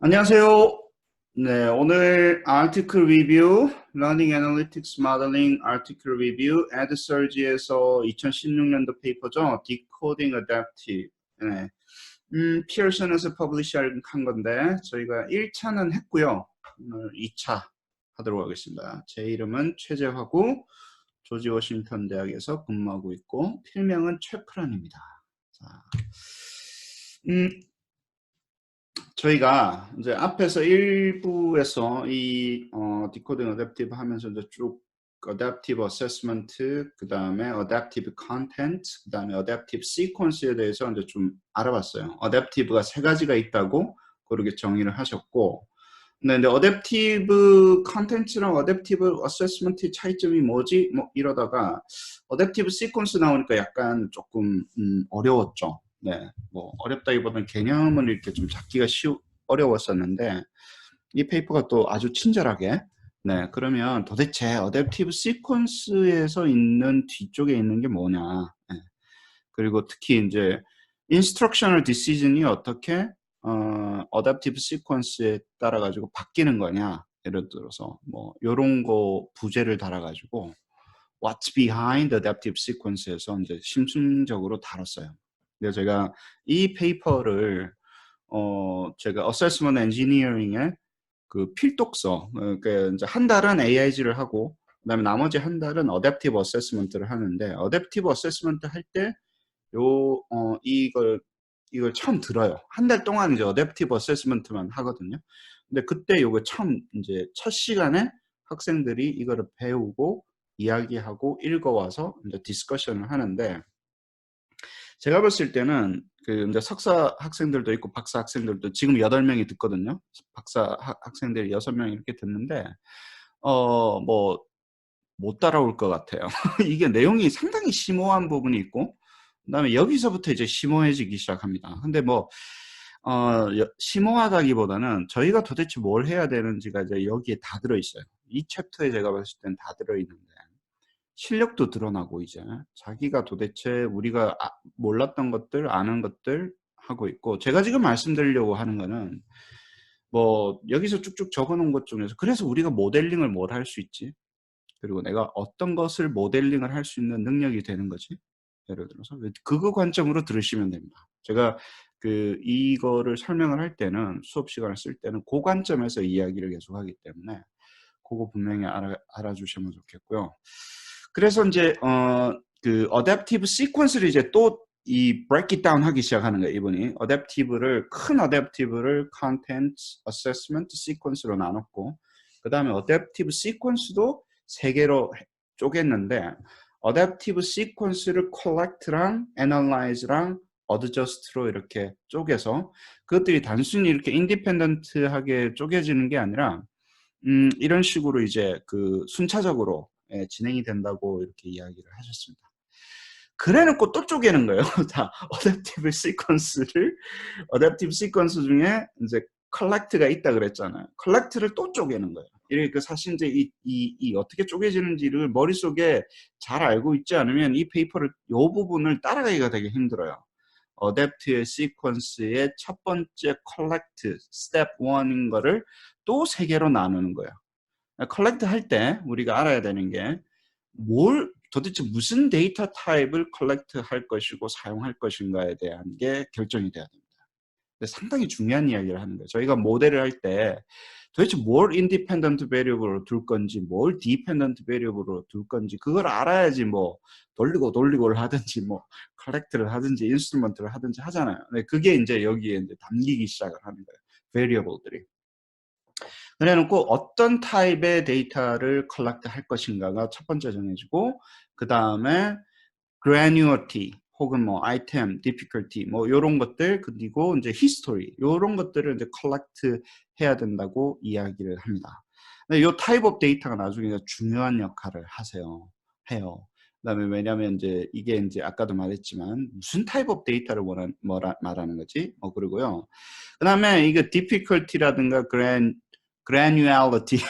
안녕하세요. 네, 오늘 아티클 리뷰, Learning Analytics Modeling 아티클 리뷰, 에드서지에서 2016년도 페이퍼죠. Decoding Adaptive. 네. 피어슨에서 퍼블리시한 건데 저희가 1차는 했고요. 오늘 2차 하도록 하겠습니다. 제 이름은 최재화고 조지 워싱턴 대학에서 근무하고 있고 필명은 최프란입니다. 자, 저희가 이제 앞에서 1부에서 이 디코딩 어댑티브 하면서 이제 쭉 어댑티브 어세스먼트, 그 다음에 어댑티브 컨텐트, 그 다음에 어댑티브 시퀀스에 대해서 이제 좀 알아봤어요. 어댑티브가 세 가지가 있다고 그렇게 정의를 하셨고, 근데 어댑티브 컨텐츠랑 어댑티브 어세스먼트의 차이점이 뭐지? 뭐 이러다가 어댑티브 시퀀스 나오니까 약간 조금 어려웠죠. 네, 뭐 어렵다기보다는 개념을 이렇게 좀 잡기가 어려웠었는데 이 페이퍼가 또 아주 친절하게 네, 그러면 도대체 어댑티브 시퀀스에서 있는 뒤쪽에 있는 게 뭐냐? 네. 그리고 특히 이제 인스트럭셔널 디시전이 어떻게 어댑티브 시퀀스에 따라 가지고 바뀌는 거냐? 예를 들어서 뭐 요런 거 부제를 달아 가지고 What's behind adaptive sequence에서 이제 심층적으로 다뤘어요. 그래서 제가 이 페이퍼를 제가 Assessment Engineering의 그 필독서, 그러니까 이제 한 달은 AIG를 하고 그다음에 나머지 한 달은 Adaptive Assessment를 하는데 Adaptive Assessment 할 때 이걸 처음 들어요. 한 달 동안 이제 Adaptive Assessment만 하거든요. 근데 그때 요거 처음 이제 첫 시간에 학생들이 이거를 배우고 이야기하고 읽어와서 이제 디스커션을 하는데 제가 봤을 때는 그 이제 석사 학생들도 있고 박사 학생들도 지금 8명이 듣거든요. 박사 학생들이 6명이 이렇게 듣는데 뭐 못 따라올 것 같아요. 이게 내용이 상당히 심오한 부분이 있고 그다음에 여기서부터 이제 심오해지기 시작합니다. 근데 뭐 심오하다기보다는 저희가 도대체 뭘 해야 되는지가 이제 여기에 다 들어있어요. 이 챕터에 제가 봤을 땐 다 들어있는데 실력도 드러나고 이제 자기가 도대체 우리가 몰랐던 것들, 아는 것들 하고 있고 제가 지금 말씀드리려고 하는 거는 뭐 여기서 쭉쭉 적어놓은 것 중에서 그래서 우리가 모델링을 뭘 할 수 있지? 그리고 내가 어떤 것을 모델링을 할 수 있는 능력이 되는 거지? 예를 들어서 그거 관점으로 들으시면 됩니다. 제가 이거를 설명을 할 때는 수업 시간을 쓸 때는 그 관점에서 이야기를 계속 하기 때문에 그거 분명히 알아주시면 좋겠고요. 그래서 이제 그 어댑티브 시퀀스를 이제 또 이 break it down 하기 시작하는 거예요. 이분이 어댑티브를 큰 어댑티브를 content, assessment, sequence로 나눴고 그 다음에 어댑티브 시퀀스도 세 개로 쪼갰는데 어댑티브 시퀀스를 collect랑 analyze랑 adjust로 이렇게 쪼개서 그것들이 단순히 이렇게 인디펜던트하게 쪼개지는 게 아니라 이런 식으로 이제 그 순차적으로 진행이 된다고 이렇게 이야기를 하셨습니다. 그래놓고 또 쪼개는 거예요. 자, 어댑티브 시퀀스 중에 이제 컬렉트가 있다 그랬잖아요. 컬렉트를 또 쪼개는 거예요. 그러니까 사실 이제 이 어떻게 쪼개지는지를 머릿속에 잘 알고 있지 않으면 이 페이퍼를 요 부분을 따라가기가 되게 힘들어요. 어댑티브 시퀀스의 첫 번째 컬렉트 스텝 1인 거를 또 세 개로 나누는 거예요. 컬렉트 할 때 우리가 알아야 되는 게 도대체 무슨 데이터 타입을 컬렉트 할 것이고 사용할 것인가에 대한 게 결정이 돼야 됩니다. 근데 상당히 중요한 이야기를 하는 거예요. 저희가 모델을 할 때 도대체 뭘 인디펜던트 베리어블로 둘 건지 뭘 디펜던트 베리어블로 둘 건지 그걸 알아야지 뭐 돌리고를 하든지 뭐 컬렉트를 하든지 인스트루먼트를 하든지 하잖아요. 근데 그게 이제 여기에 이제 담기기 시작을 하는 거예요. 베리어블들이. 그래놓고 어떤 타입의 데이터를 컬렉트 할 것인가가 첫 번째 정해지고 그 다음에 granularity 혹은 뭐 item, difficulty 뭐 요런 것들 그리고 이제 history 요런 것들을 이제 컬렉트 해야 된다고 이야기를 합니다. 요 type of data가 나중에 중요한 역할을 해요. 그다음에 왜냐하면 이제 이게 이제 아까도 말했지만 무슨 type of data를 말하는 거지? 그리고요. 그다음에 이거 difficulty라든가 granularity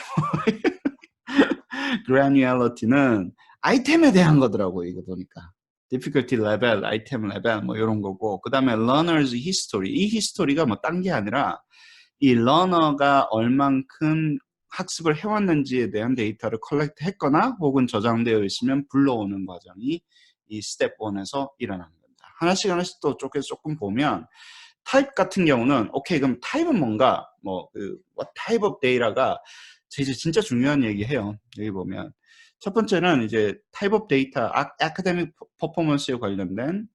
granularity는 아이템에 대한 거더라고요. 이거 보니까. difficulty level, item level 뭐 이런 거고 그 다음에 learner's history 이 히스토리가 뭐 딴 게 아니라 이 러너가 얼만큼 학습을 해왔는지에 대한 데이터를 컬렉트 했거나 혹은 저장되어 있으면 불러오는 과정이 이 스텝 1에서 일어나는 겁니다. 하나씩 하나씩 또 조금 보면 타입 같은 경우는 오케이 그럼 타입은 뭔가 what type of data가 이제 진짜 중요한 얘기해요. 여기 보면 첫 번째는 이제 type of data, academic performance에 관련된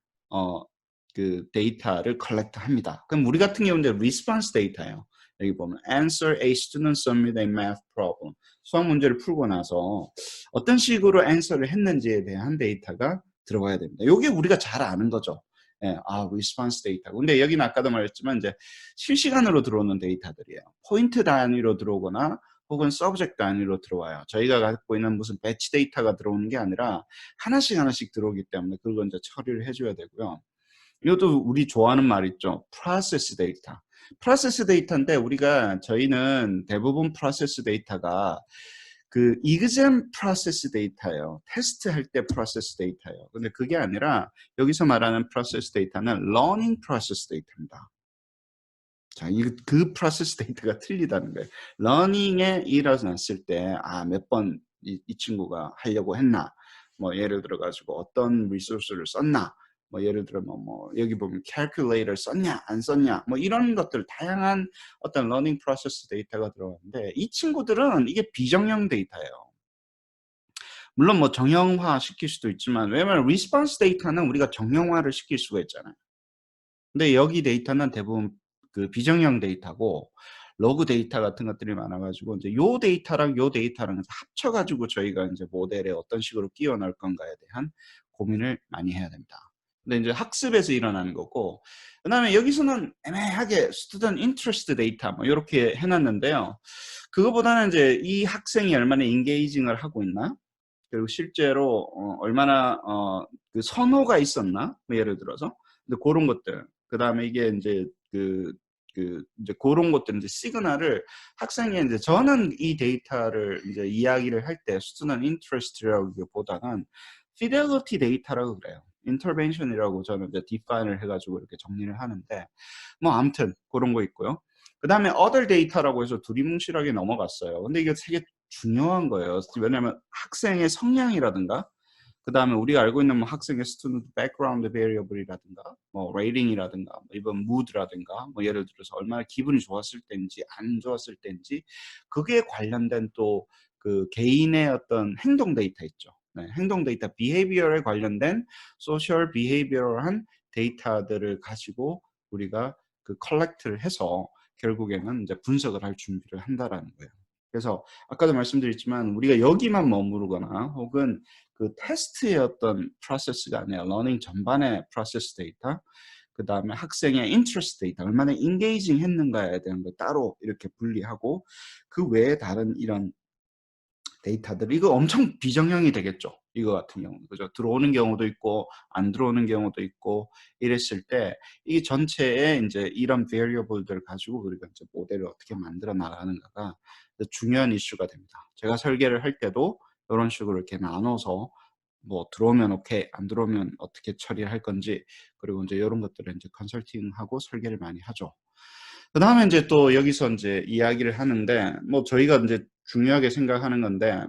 그 데이터를 컬렉트 합니다. 그럼 우리 같은 경우는 response 데이터예요. 여기 보면 answer a student submit a math problem. 수학 문제를 풀고 나서 어떤 식으로 answer를 했는지에 대한 데이터가 들어가야 됩니다. 이게 우리가 잘 아는 거죠. 예, response 데이터. 근데 여기는 아까도 말했지만 이제 실시간으로 들어오는 데이터들이에요. 포인트 단위로 들어오거나 혹은 서브젝트 단위로 들어와요. 저희가 갖고 있는 무슨 배치 데이터가 들어오는 게 아니라 하나씩 들어오기 때문에 그걸 이제 처리를 해줘야 되고요. 이것도 우리 좋아하는 말 있죠. 프로세스 데이터. 프로세스 데이터인데 저희는 대부분 프로세스 데이터가 그 exam 프로세스 데이터예요. 테스트할 때 프로세스 데이터예요. 근데 그게 아니라 여기서 말하는 프로세스 데이터는 learning 프로세스 데이터입니다. 자, 그 프로세스 데이터가 틀리다는 거예요. 러닝에 일어났을 때, 몇 번 이 친구가 하려고 했나. 뭐, 예를 들어가지고 어떤 리소스를 썼나. 뭐, 예를 들어, 여기 보면 calculator 썼냐, 안 썼냐. 뭐, 이런 것들, 다양한 어떤 러닝 프로세스 데이터가 들어가는데, 이 친구들은 이게 비정형 데이터예요. 물론 뭐 정형화 시킬 수도 있지만, 왜냐면 리스폰스 데이터는 우리가 정형화를 시킬 수가 있잖아요. 근데 여기 데이터는 대부분 그 비정형 데이터고 로그 데이터 같은 것들이 많아가지고 이제 요 데이터랑 요 데이터랑 합쳐가지고 저희가 이제 모델에 어떤 식으로 끼워 넣을 건가에 대한 고민을 많이 해야 됩니다. 근데 이제 학습에서 일어나는 거고, 그다음에 여기서는 애매하게 student interest 데이터 뭐 이렇게 해놨는데요. 그거보다는 이제 이 학생이 얼마나 인게이징을 하고 있나, 그리고 실제로 얼마나 그 선호가 있었나, 뭐 예를 들어서, 근데 그런 것들. 그다음에 이게 이제 이제 그런 것들 이제 시그널을 학생이 이제 저는 이 데이터를 이제 이야기를 할 때 student interest라고 보다는 fidelity 데이터라고 그래요. intervention이라고 저는 이제 define을 해가지고 이렇게 정리를 하는데 뭐 아무튼 그런 거 있고요. 그 다음에 other data라고 해서 두리뭉실하게 넘어갔어요. 근데 이게 되게 중요한 거예요. 왜냐하면 학생의 성향이라든가 그 다음에 우리가 알고 있는 뭐 학생의 student background variable이라든가 뭐 rating이라든가 뭐 이번 mood라든가 뭐 예를 들어서 얼마나 기분이 좋았을 때인지 안 좋았을 때인지 그게 관련된 또 그 개인의 어떤 행동 데이터 있죠. 네, 행동 데이터 behavior에 관련된 social behavior한 데이터들을 가지고 우리가 그 컬렉트를 해서 결국에는 이제 분석을 할 준비를 한다라는 거예요. 그래서 아까도 말씀드렸지만 우리가 여기만 머무르거나 혹은 그 테스트의 어떤 프로세스가 아니라 러닝 전반의 프로세스 데이터, 그 다음에 학생의 인트레스트 데이터, 얼마나 인게이징 했는가에 대한 걸 따로 이렇게 분리하고 그 외에 다른 이런 데이터들, 이거 엄청 비정형이 되겠죠. 이거 같은 경우는. 그죠? 들어오는 경우도 있고, 안 들어오는 경우도 있고, 이랬을 때, 이 전체에 이제 이런 variable들을 가지고 우리가 이제 모델을 어떻게 만들어 나가는가가 중요한 이슈가 됩니다. 제가 설계를 할 때도 이런 식으로 이렇게 나눠서 뭐 들어오면 오케이, 안 들어오면 어떻게 처리할 건지, 그리고 이제 이런 것들을 이제 컨설팅하고 설계를 많이 하죠. 그 다음에 이제 또 여기서 이제 이야기를 하는데, 뭐 저희가 이제 중요하게 생각하는 건데,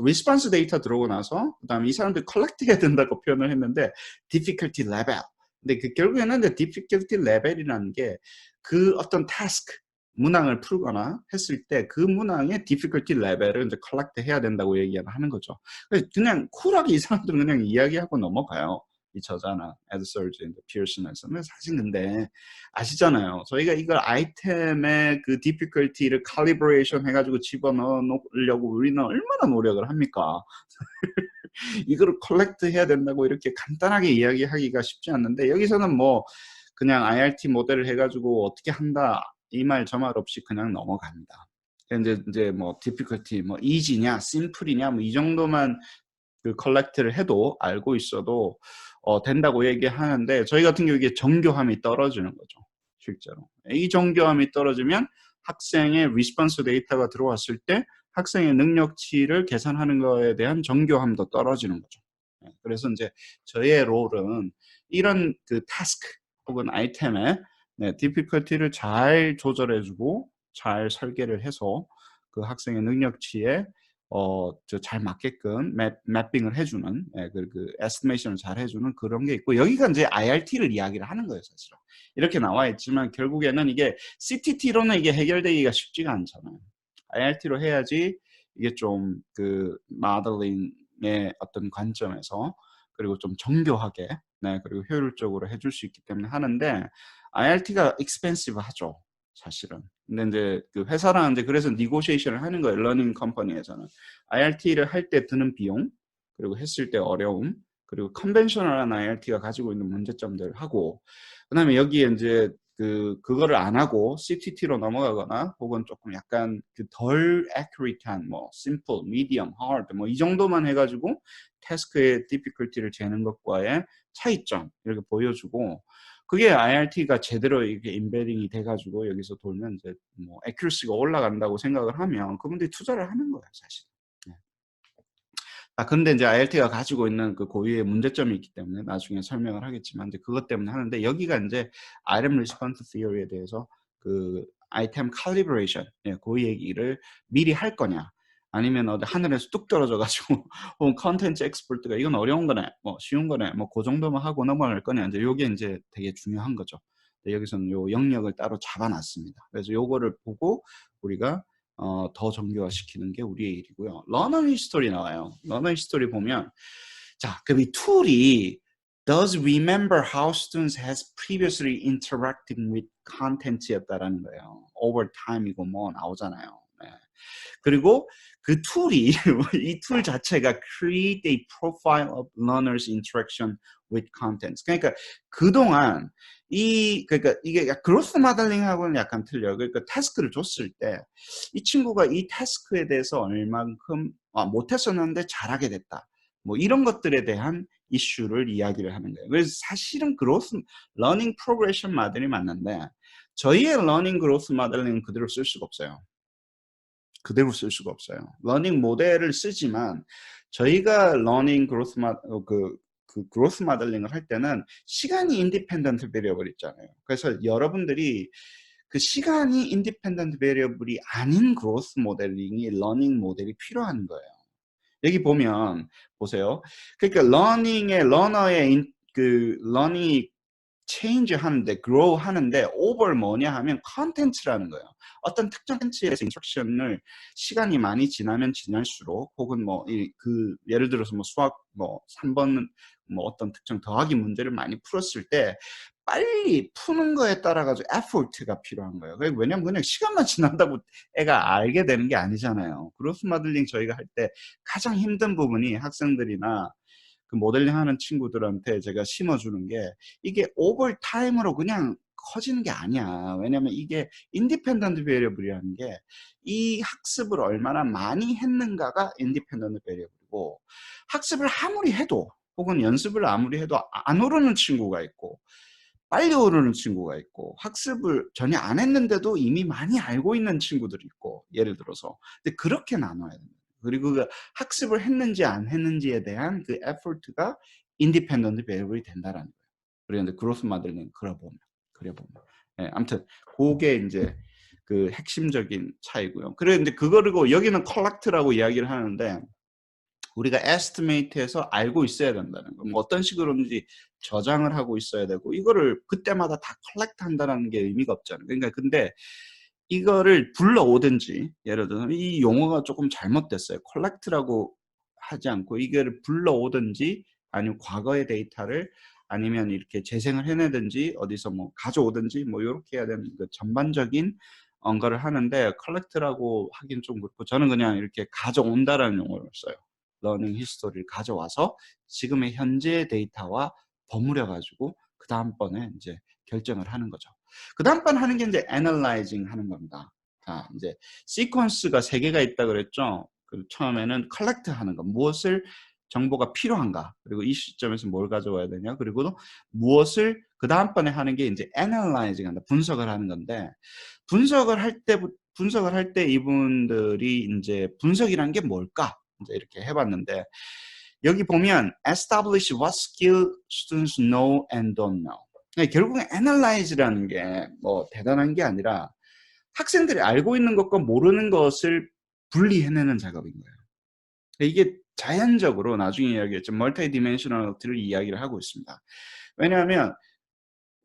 리스폰스 데이터 들어오고 나서, 그 다음에 이 사람들 컬렉트 해야 된다고 표현을 했는데, difficulty level. 근데 그 결국에는 이제 difficulty level이라는 게 그 어떤 task, 문항을 풀거나 했을 때 그 문항의 difficulty level을 이제 컬렉트 해야 된다고 얘기를 하는 거죠. 그냥 쿨하게 이 사람들은 그냥 이야기하고 넘어가요. 이 저자나 에드서즈, 피어슨에서는 사실 근데 아시잖아요. 저희가 이걸 아이템의 그 difficulty를 calibration 해가지고 집어넣어 놓으려고 우리는 얼마나 노력을 합니까? 이거를 컬렉트 해야 된다고 이렇게 간단하게 이야기하기가 쉽지 않는데 여기서는 뭐 그냥 IRT 모델을 해가지고 어떻게 한다 이 말 저 말 없이 그냥 넘어갑니다. 이제 뭐 difficulty 뭐 easy냐 simple이냐 뭐 이 정도만 그 컬렉트를 해도 알고 있어도 된다고 얘기하는데 저희 같은 경우에 이게 정교함이 떨어지는 거죠. 실제로. 이 정교함이 떨어지면 학생의 리스폰스 데이터가 들어왔을 때 학생의 능력치를 계산하는 거에 대한 정교함도 떨어지는 거죠. 그래서 이제 저의 롤은 이런 그 타스크 혹은 아이템에 네, difficulty를 잘 조절해주고 잘 설계를 해서 그 학생의 능력치에 잘 맞게끔 맵핑을 해주는 그 에스티메이션을 잘 해주는 그런 게 있고 여기가 이제 IRT를 이야기를 하는 거예요, 사실은. 이렇게 나와 있지만 결국에는 이게 CTT로는 이게 해결되기가 쉽지가 않잖아요. IRT로 해야지 이게 좀 그 모델링의 어떤 관점에서 그리고 좀 정교하게 그리고 효율적으로 해줄 수 있기 때문에 하는데 IRT가 expensive 하죠. 사실은. 근데 이제 그 회사랑 이제 그래서 negotiation을 하는 거예요. 러닝 컴퍼니에서는. IRT를 할 때 드는 비용, 그리고 했을 때 어려움, 그리고 컨벤셔널한 IRT가 가지고 있는 문제점들을 하고, 그다음에 여기에 이제 그거를 안 하고 CTT로 넘어가거나 혹은 조금 약간 그 덜 accurate한 뭐 simple, medium, hard 뭐 이 정도만 해가지고 태스크의 difficulty를 재는 것과의 차이점 이렇게 보여주고 그게 IRT가 제대로 이렇게 인베딩이 돼가지고 여기서 돌면 이제 뭐 accuracy가 올라간다고 생각을 하면 그분들이 투자를 하는 거예요, 사실. 네. 그런데 이제 IRT가 가지고 있는 그 고유의 문제점이 있기 때문에 나중에 설명을 하겠지만 이제 그것 때문에 하는데 여기가 이제 item response theory에 대해서 그 item calibration 그 얘기를 미리 할 거냐 아니면 어디 하늘에서 뚝 떨어져 가지고 혹은 컨텐츠 엑스퍼트가 이건 어려운 거네 뭐 쉬운 거네 뭐 그 정도만 하고 넘어갈 거냐 이제 요게 이제 되게 중요한 거죠. 여기서는 요 영역을 따로 잡아놨습니다. 그래서 요거를 보고 우리가 더 정교화시키는 게 우리의 일이고요. 러너 히스토리 나와요. 러너 히스토리 보면 자, 그럼 이 툴이 does remember how students has previously interacted with content였다라는 거예요. over time이고 뭐 나오잖아요. 네. 그리고 그 툴이 이 툴 자체가 create a profile of learners interaction with contents. 그러니까 그동안 그러니까 이게 그로스 모델링하고는 약간 틀려요. 그러니까 태스크를 줬을 때 이 친구가 이 태스크에 대해서 얼만큼 못했었는데 잘하게 됐다. 뭐 이런 것들에 대한 이슈를 이야기를 하는 거예요. 그래서 사실은 그로스 러닝 프로그레션 모델이 맞는데 저희의 러닝 그로스 모델링은 그대로 쓸 수가 없어요. 그대로 쓸 수가 없어요. 러닝 모델을 쓰지만 저희가 러닝 그 그로스 모델링을 할 때는 시간이 인디펜던트 베리어블 있잖아요. 그래서 여러분들이 그 시간이 인디펜던트 베리어블이 아닌 그로스 모델링이 러닝 모델이 필요한 거예요. 여기 보면 보세요. 그러니까 러너의 그 러닝이 change 하는데, grow 하는데, over 뭐냐 하면 content라는 거예요. 어떤 특정 컨텐츠에서 인스트럭션을 시간이 많이 지나면 지날수록, 혹은 뭐, 예를 들어서 뭐 수학 뭐 3번 뭐 어떤 특정 더하기 문제를 많이 풀었을 때, 빨리 푸는 거에 따라 가지고 effort가 필요한 거예요. 왜냐면 그냥 시간만 지난다고 애가 알게 되는 게 아니잖아요. 그로스 모델링 저희가 할 때 가장 힘든 부분이 학생들이나 그 모델링 하는 친구들한테 제가 심어주는 게 이게 오버 타임으로 그냥 커지는 게 아니야. 왜냐면 이게 인디펜던트 베리어블이라는 게 이 학습을 얼마나 많이 했는가가 인디펜던트 베리어블이고 학습을 아무리 해도 혹은 연습을 아무리 해도 안 오르는 친구가 있고 빨리 오르는 친구가 있고 학습을 전혀 안 했는데도 이미 많이 알고 있는 친구들이 있고 예를 들어서 근데 그렇게 나눠야 됩니다. 그리고 그 학습을 했는지 안 했는지에 대한 그 에포트가 인디펜던트 베리어블이 된다라는 거예요. 그런데 그로스 모델링 그려보면 아무튼 그게 이제 그 핵심적인 차이고요. 그런데 그거고 여기는 컬렉트라고 이야기를 하는데 우리가 에스티메이트해서 알고 있어야 된다는 거. 뭐 어떤 식으로든지 저장을 하고 있어야 되고 이거를 그때마다 다 컬렉트 한다는 게 의미가 없잖아요. 그러니까 근데 이거를 불러오든지 예를 들어서 이 용어가 조금 잘못됐어요. 컬렉트라고 하지 않고 이거를 불러오든지 아니면 과거의 데이터를 아니면 이렇게 재생을 해내든지 어디서 뭐 가져오든지 뭐 이렇게 해야 되는 그 전반적인 언거를 하는데 컬렉트라고 하긴 좀 그렇고 저는 그냥 이렇게 가져온다라는 용어를 써요. 러닝 히스토리를 가져와서 지금의 현재 데이터와 버무려 가지고 그 다음번에 이제 결정을 하는 거죠. 그 다음번 하는 게 이제 애널라이징 하는 겁니다. 자, 이제 시퀀스가 3개가 있다 그랬죠. 그 처음에는 컬렉트 하는 거. 무엇을 정보가 필요한가? 그리고 이 시점에서 뭘 가져와야 되냐? 그리고 무엇을 그 다음번에 하는 게 이제 애널라이징 한다. 분석을 하는 건데 분석을 할 때 이분들이 이제 분석이란 게 뭘까? 이제 이렇게 해봤는데 여기 보면 establish what skill students know and don't know. 네, 결국엔 애널라이즈라는 게 뭐 대단한 게 아니라 학생들이 알고 있는 것과 모르는 것을 분리해내는 작업인 거예요. 이게 자연적으로 나중에 이야기했죠. 멀티 디멘셔널리티를 이야기를 하고 있습니다. 왜냐하면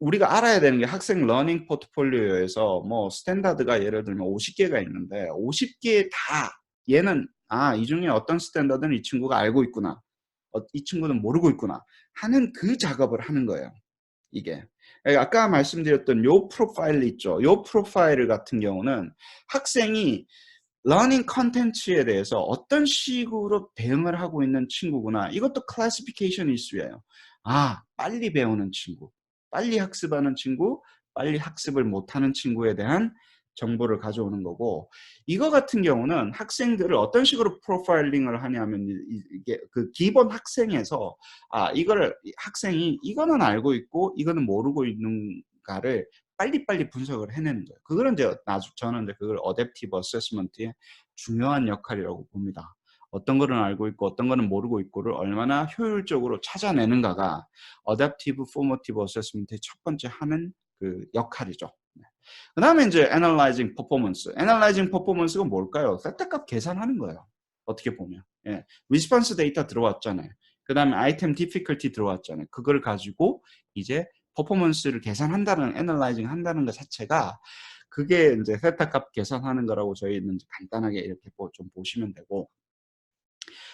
우리가 알아야 되는 게 학생 러닝 포트폴리오에서 뭐 스탠다드가 예를 들면 50개가 있는데 50개 다 얘는 이 중에 어떤 스탠다드는 이 친구가 알고 있구나. 이 친구는 모르고 있구나 하는 그 작업을 하는 거예요. 이게. 아까 말씀드렸던 요 프로파일 있죠. 요 프로파일 같은 경우는 학생이 러닝 컨텐츠에 대해서 어떤 식으로 대응을 하고 있는 친구구나. 이것도 클래시피케이션 이슈예요. 빨리 배우는 친구, 빨리 학습하는 친구, 빨리 학습을 못하는 친구에 대한 정보를 가져오는 거고, 이거 같은 경우는 학생들을 어떤 식으로 프로파일링을 하냐면 이게 그 기본 학생에서 이거를 학생이 이거는 알고 있고 이거는 모르고 있는가를 빨리빨리 분석을 해내는 거예요. 그거는 이제 저는 이제 그걸 어댑티브 어세스먼트의 중요한 역할이라고 봅니다. 어떤 거는 알고 있고 어떤 거는 모르고 있고를 얼마나 효율적으로 찾아내는가가 어댑티브 포머티브 어세스먼트의 첫 번째 하는 그 역할이죠. 그 다음에 이제 Analyzing Performance. Analyzing Performance가 뭘까요? 셋값 계산하는 거예요. 어떻게 보면. 리스폰스 데이터 들어왔잖아요. 그 다음에 아이템 디피컬티 들어왔잖아요. 그걸 가지고 이제 퍼포먼스를 계산한다는, 애널라이징 한다는 것 자체가 그게 이제 세타값 계산하는 거라고 저희는 간단하게 이렇게 좀 보시면 되고,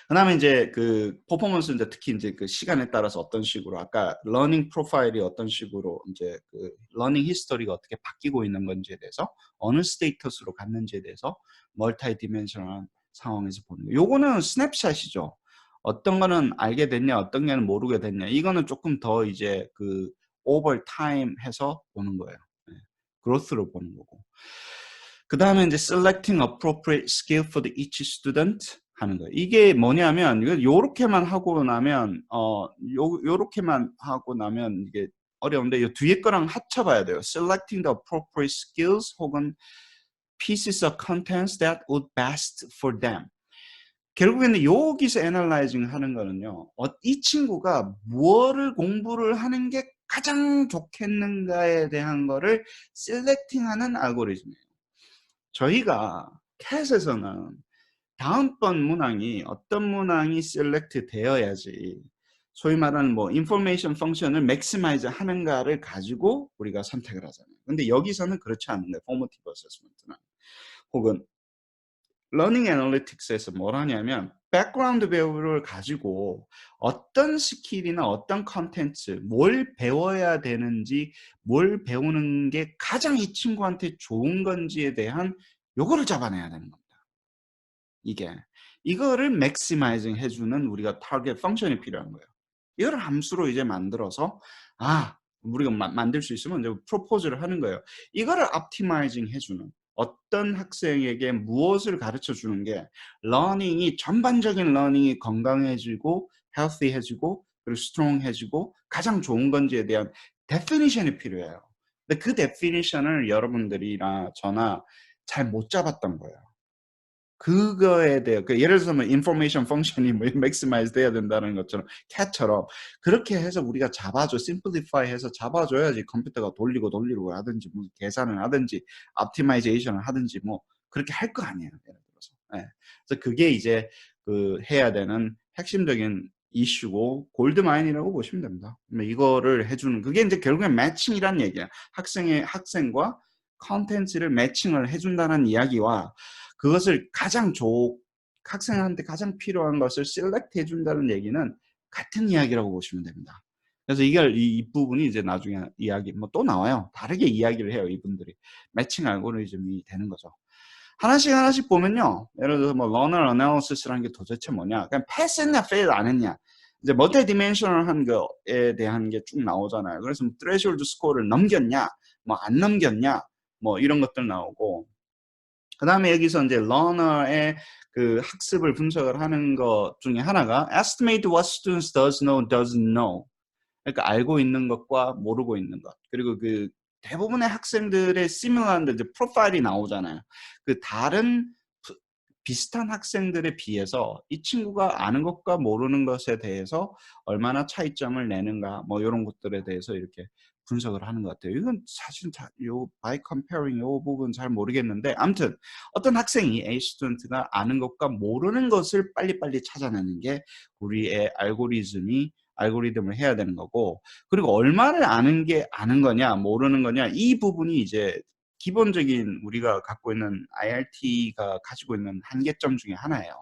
그다음에 이제 그 퍼포먼스 이제 특히 이제 그 시간에 따라서 어떤 식으로 아까 러닝 프로파일이 어떤 식으로 이제 그 러닝 히스토리가 어떻게 바뀌고 있는 건지에 대해서 어느 스테이터스로 갔는지에 대해서 멀티 디멘셔널한 상황에서 보는 거. 요거는 스냅샷이죠. 어떤 거는 알게 됐냐, 어떤 거는 모르게 됐냐. 이거는 조금 더 이제 그 오버 타임 해서 보는 거예요. 그로스로 보는 거고. 그 다음에 이제 selecting appropriate skill for the each student 하는 거예요. 이게 뭐냐면 요렇게만 하고 나면 요렇게만 하고 나면 이게 어려운데 요 뒤에 거랑 합쳐봐야 돼요. Selecting the appropriate skills 혹은 pieces of contents that would best for them. 결국에는 여기서 애널라이징 하는 거는요. 이 친구가 무엇을 공부를 하는 게 가장 좋겠는가에 대한 거를 셀렉팅하는 알고리즘이에요. 저희가 캣에서는 다음번 문항이 어떤 문항이 셀렉트 되어야지 소위 말하는 뭐 인포메이션 펑션을 맥시마이즈 하는가를 가지고 우리가 선택을 하잖아요. 근데 여기서는 그렇지 않은데 포머티브 어세스먼트는 혹은 러닝 애널리틱스에서 뭘 하냐면 백그라운드 배우를 가지고 어떤 스킬이나 어떤 컨텐츠 뭘 배워야 되는지 뭘 배우는 게 가장 이 친구한테 좋은 건지에 대한 요거를 잡아내야 되는 겁니다. 이거를 맥시마이징 해주는 우리가 타겟 펑션이 필요한 거예요. 이걸 함수로 이제 만들어서 우리가 만들 수 있으면 이제 프로포즈를 하는 거예요. 이거를 옵티마이징 해주는 어떤 학생에게 무엇을 가르쳐 주는 게 러닝이 전반적인 러닝이 건강해지고 헬시해지고 그리고 스트롱해지고 가장 좋은 건지에 대한 데피니션이 필요해요. 근데 그 데피니션을 여러분들이나 저나 잘 못 잡았던 거예요. 그거에 대해 예를 들어서 뭐 인포메이션 펑션이 뭐 맥시마이즈 돼야 된다는 것처럼 캣처럼 그렇게 해서 우리가 잡아줘 심플리파이 해서 잡아줘야지 컴퓨터가 돌리고 하든지 뭐 계산을 하든지 옵티마이제이션을 하든지 뭐 그렇게 할 거 아니에요. 예를 들어서. 그래서 그게 이제 그 해야 되는 핵심적인 이슈고 골드마인이라고 보시면 됩니다. 이거를 해주는 그게 이제 결국엔 매칭이란 얘기야. 학생과 컨텐츠를 매칭을 해준다는 이야기와 그것을 학생한테 가장 필요한 것을 셀렉트 해준다는 얘기는 같은 이야기라고 보시면 됩니다. 그래서 이 부분이 이제 나중에 이야기, 뭐 또 나와요. 다르게 이야기를 해요, 이분들이. 매칭 알고리즘이 되는 거죠. 하나씩 보면요. 예를 들어서 뭐 러너 어나리시스라는 게 도대체 뭐냐. 그냥 패스했냐, 페일 안 했냐. 이제 멀티 디멘셔널한 거에 대한 게 쭉 나오잖아요. 그래서 뭐 트레시홀드 스코어를 넘겼냐, 뭐 안 넘겼냐, 뭐 이런 것들 나오고. 그 다음에 여기서 이제 러너의 그 학습을 분석을 하는 것 중에 하나가 estimate what students does know, doesn't know. 그러니까 알고 있는 것과 모르고 있는 것. 그리고 그 대부분의 학생들의 시뮬러한데 이제 프로파일이 나오잖아요. 그 다른 비슷한 학생들에 비해서 이 친구가 아는 것과 모르는 것에 대해서 얼마나 차이점을 내는가 뭐 이런 것들에 대해서 이렇게 분석을 하는 것 같아요. 이건 사실 요 by comparing 요 부분 잘 모르겠는데 아무튼 어떤 학생이 A 스튜던트가 아는 것과 모르는 것을 빨리빨리 찾아내는 게 우리의 알고리즘을 해야 되는 거고 그리고 얼마를 아는 거냐 모르는 거냐 이 부분이 이제 기본적인 우리가 갖고 있는 IRT가 가지고 있는 한계점 중에 하나예요.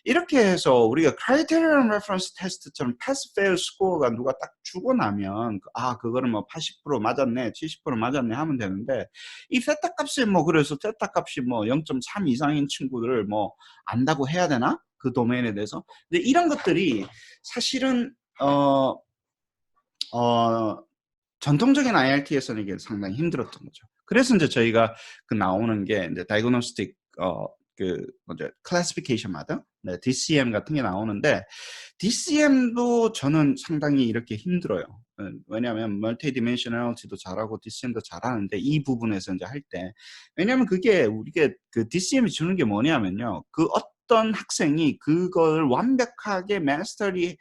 이렇게 해서 우리가 Criterion Reference Test처럼 Pass Fail 스코어가 누가 딱 주고 나면 그거는 뭐 80% 맞았네, 70% 맞았네 하면 되는데 이 세타 값이 그래서 세타 값이 0.3 이상인 친구들을 안다고 해야 되나? 그 도메인에 대해서. 근데 이런 것들이 사실은 전통적인 IRT에서는 이게 상당히 힘들었던 거죠. 그래서 이제 저희가 나오는 게 이제 다이그노스틱 클래시피케이션마다 DCM 같은 게 나오는데 DCM도 저는 상당히 이렇게 힘들어요. 왜냐하면 멀티디멘셔널리티도 잘하고 DCM도 잘하는데 이 부분에서 이제 할 때 왜냐하면 그게 우리가 그 DCM이 주는 게 뭐냐면요. 그 어떤 학생이 그걸 완벽하게 마스터리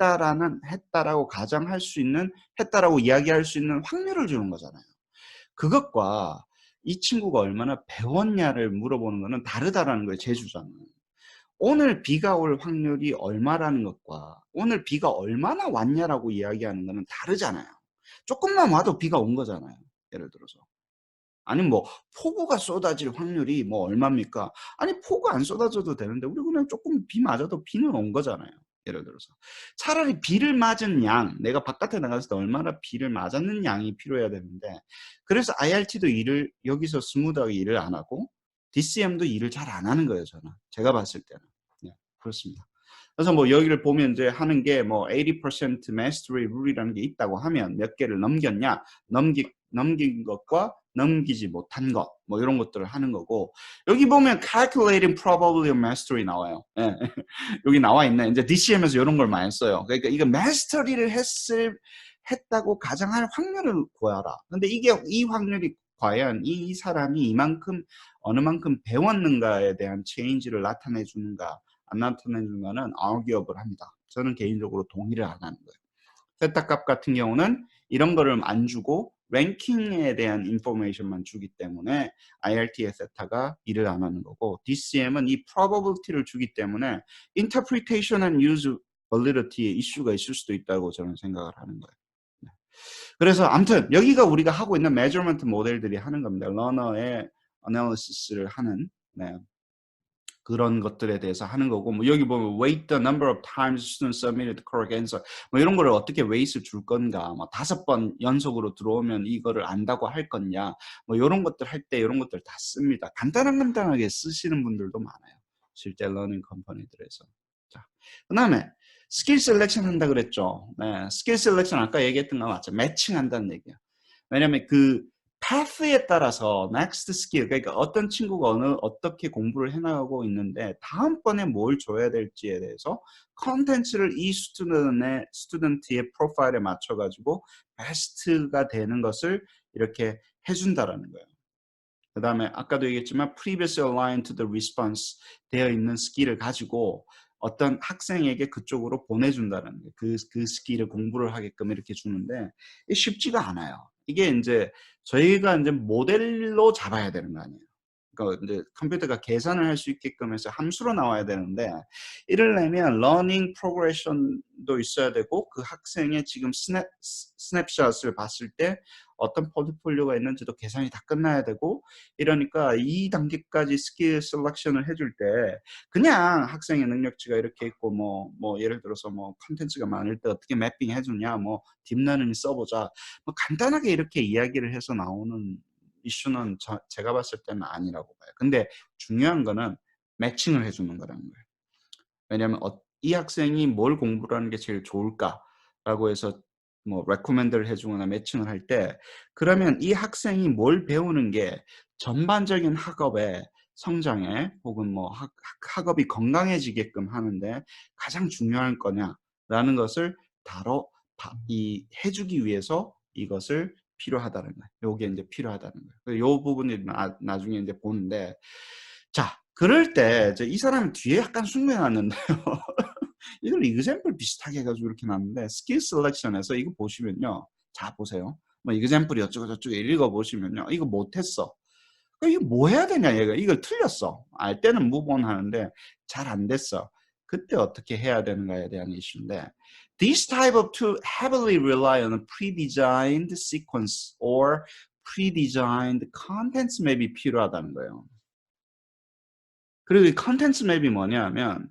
했다라고 가정할 수 있는 했다라고 이야기할 수 있는 확률을 주는 거잖아요. 그것과 이 친구가 얼마나 배웠냐를 물어보는 거는 다르다라는 거예요. 제 주장은. 오늘 비가 올 확률이 얼마라는 것과 오늘 비가 얼마나 왔냐라고 이야기하는 거는 다르잖아요. 조금만 와도 비가 온 거잖아요. 예를 들어서. 아니 폭우가 쏟아질 확률이 얼마입니까? 아니 폭우 안 쏟아져도 되는데 우리 그냥 조금 비 맞아도 비는 온 거잖아요. 예를 들어서 차라리 비를 맞은 양 내가 바깥에 나갔을 때 얼마나 비를 맞았는 양이 필요해야 되는데 그래서 IRT도 여기서 스무드하게 일을 안 하고 DCM도 일을 잘 안 하는 거예요. 저는 제가 봤을 때는 그렇습니다. 그래서 여기를 보면 이제 하는 게 80% mastery rule이라는 게 있다고 하면 몇 개를 넘겼냐 넘긴 것과 넘기지 못한 것 이런 것들을 하는 거고 여기 보면 calculating probability of mastery 나와요. 예. 여기 나와 있네. 이제 DCM에서 이런 걸 많이 써요. 그러니까 이거 mastery를 했다고 가정할 확률을 구하라. 근데 이 확률이 과연 이 사람이 이만큼 어느 만큼 배웠는가에 대한 체인지를 나타내 주는가 안 나타내 주는가는 arguable 합니다. 저는 개인적으로 동의를 안 하는 거예요. 세타값 같은 경우는 이런 거를 안 주고 랭킹에 대한 인포메이션만 주기 때문에 IRT의 세타가 일을 안 하는 거고 DCM은 이 probability를 주기 때문에 interpretation and usability에 이슈가 있을 수도 있다고 저는 생각을 하는 거예요. 그래서 아무튼 여기가 우리가 하고 있는 measurement 모델들이 하는 겁니다. 러너의 analysis를 하는 그런 것들에 대해서 하는 거고 여기 보면 weight the number of times students submitted correct answer 이런 거를 어떻게 weight을 줄 건가 5번 연속으로 들어오면 이거를 안다고 할 거냐 이런 것들 할 때 이런 것들 다 씁니다. 간단하게 쓰시는 분들도 많아요. 실제 러닝 컴퍼니들에서. 자, 그다음에 스킬 셀렉션 한다 그랬죠. 네, 스킬 셀렉션 아까 얘기했던 거 맞죠? 매칭한다는 얘기야. 왜냐면 그 path에 따라서 next skill 그러니까 어떤 친구가 어떻게 공부를 해나가고 있는데 다음번에 뭘 줘야 될지에 대해서 컨텐츠를 이 스튜던트의 프로파일에 맞춰가지고 베스트가 되는 것을 이렇게 해준다라는 거예요. 그 다음에 아까도 얘기했지만 previously aligned to the response 되어 있는 스킬을 가지고 어떤 학생에게 그쪽으로 보내준다는 거예요. 그 스킬을 공부를 하게끔 이렇게 주는데 쉽지가 않아요. 이게 이제 저희가 이제 모델로 잡아야 되는 거 아니에요. 그러니까 이제 컴퓨터가 계산을 할 수 있게끔 해서 함수로 나와야 되는데 이러려면 러닝 프로그레션도 있어야 되고 그 학생의 지금 스냅샷을 봤을 때 어떤 포트폴리오가 있는지도 계산이 다 끝나야 되고 이러니까 이 단계까지 스킬 셀렉션을 해줄 때 그냥 학생의 능력치가 이렇게 있고 예를 들어서 컨텐츠가 많을 때 어떻게 매핑 해주냐 딥러닝 써보자 간단하게 이렇게 이야기를 해서 나오는 이슈는 제가 봤을 때는 아니라고 봐요. 근데 중요한 거는 매칭을 해주는 거라는 거예요. 왜냐하면 이 학생이 뭘 공부를 하는 게 제일 좋을까라고 해서 레코멘드를 해주거나 매칭을 할 때 그러면 이 학생이 뭘 배우는 게 전반적인 학업의 성장에 혹은 학업이 건강해지게끔 하는데 가장 중요한 거냐라는 것을 해주기 위해서 이것을 필요하다는 거예요. 이게 이제 필요하다는 거예요. 이 부분이 나중에 이제 보는데 자 그럴 때 이 사람 뒤에 약간 숨겨놨는데요. 이걸 example 비슷하게 해가지고 이렇게 놨는데 스킬 셀렉션에서 이거 보시면요. 자 보세요. 뭐 example이 어쩌고저쩌고 읽어보시면요. 이거 못했어. 이거 뭐 해야 되냐 얘가. 이걸 틀렸어. 알 때는 move on 하는데 잘 안 됐어. 그때 어떻게 해야 되는가에 대한 이슈인데 This type of tool heavily rely on a pre-designed sequence or pre-designed contents 맵이 필요하다는 거예요. 그리고 이 컨텐츠 맵이 뭐냐면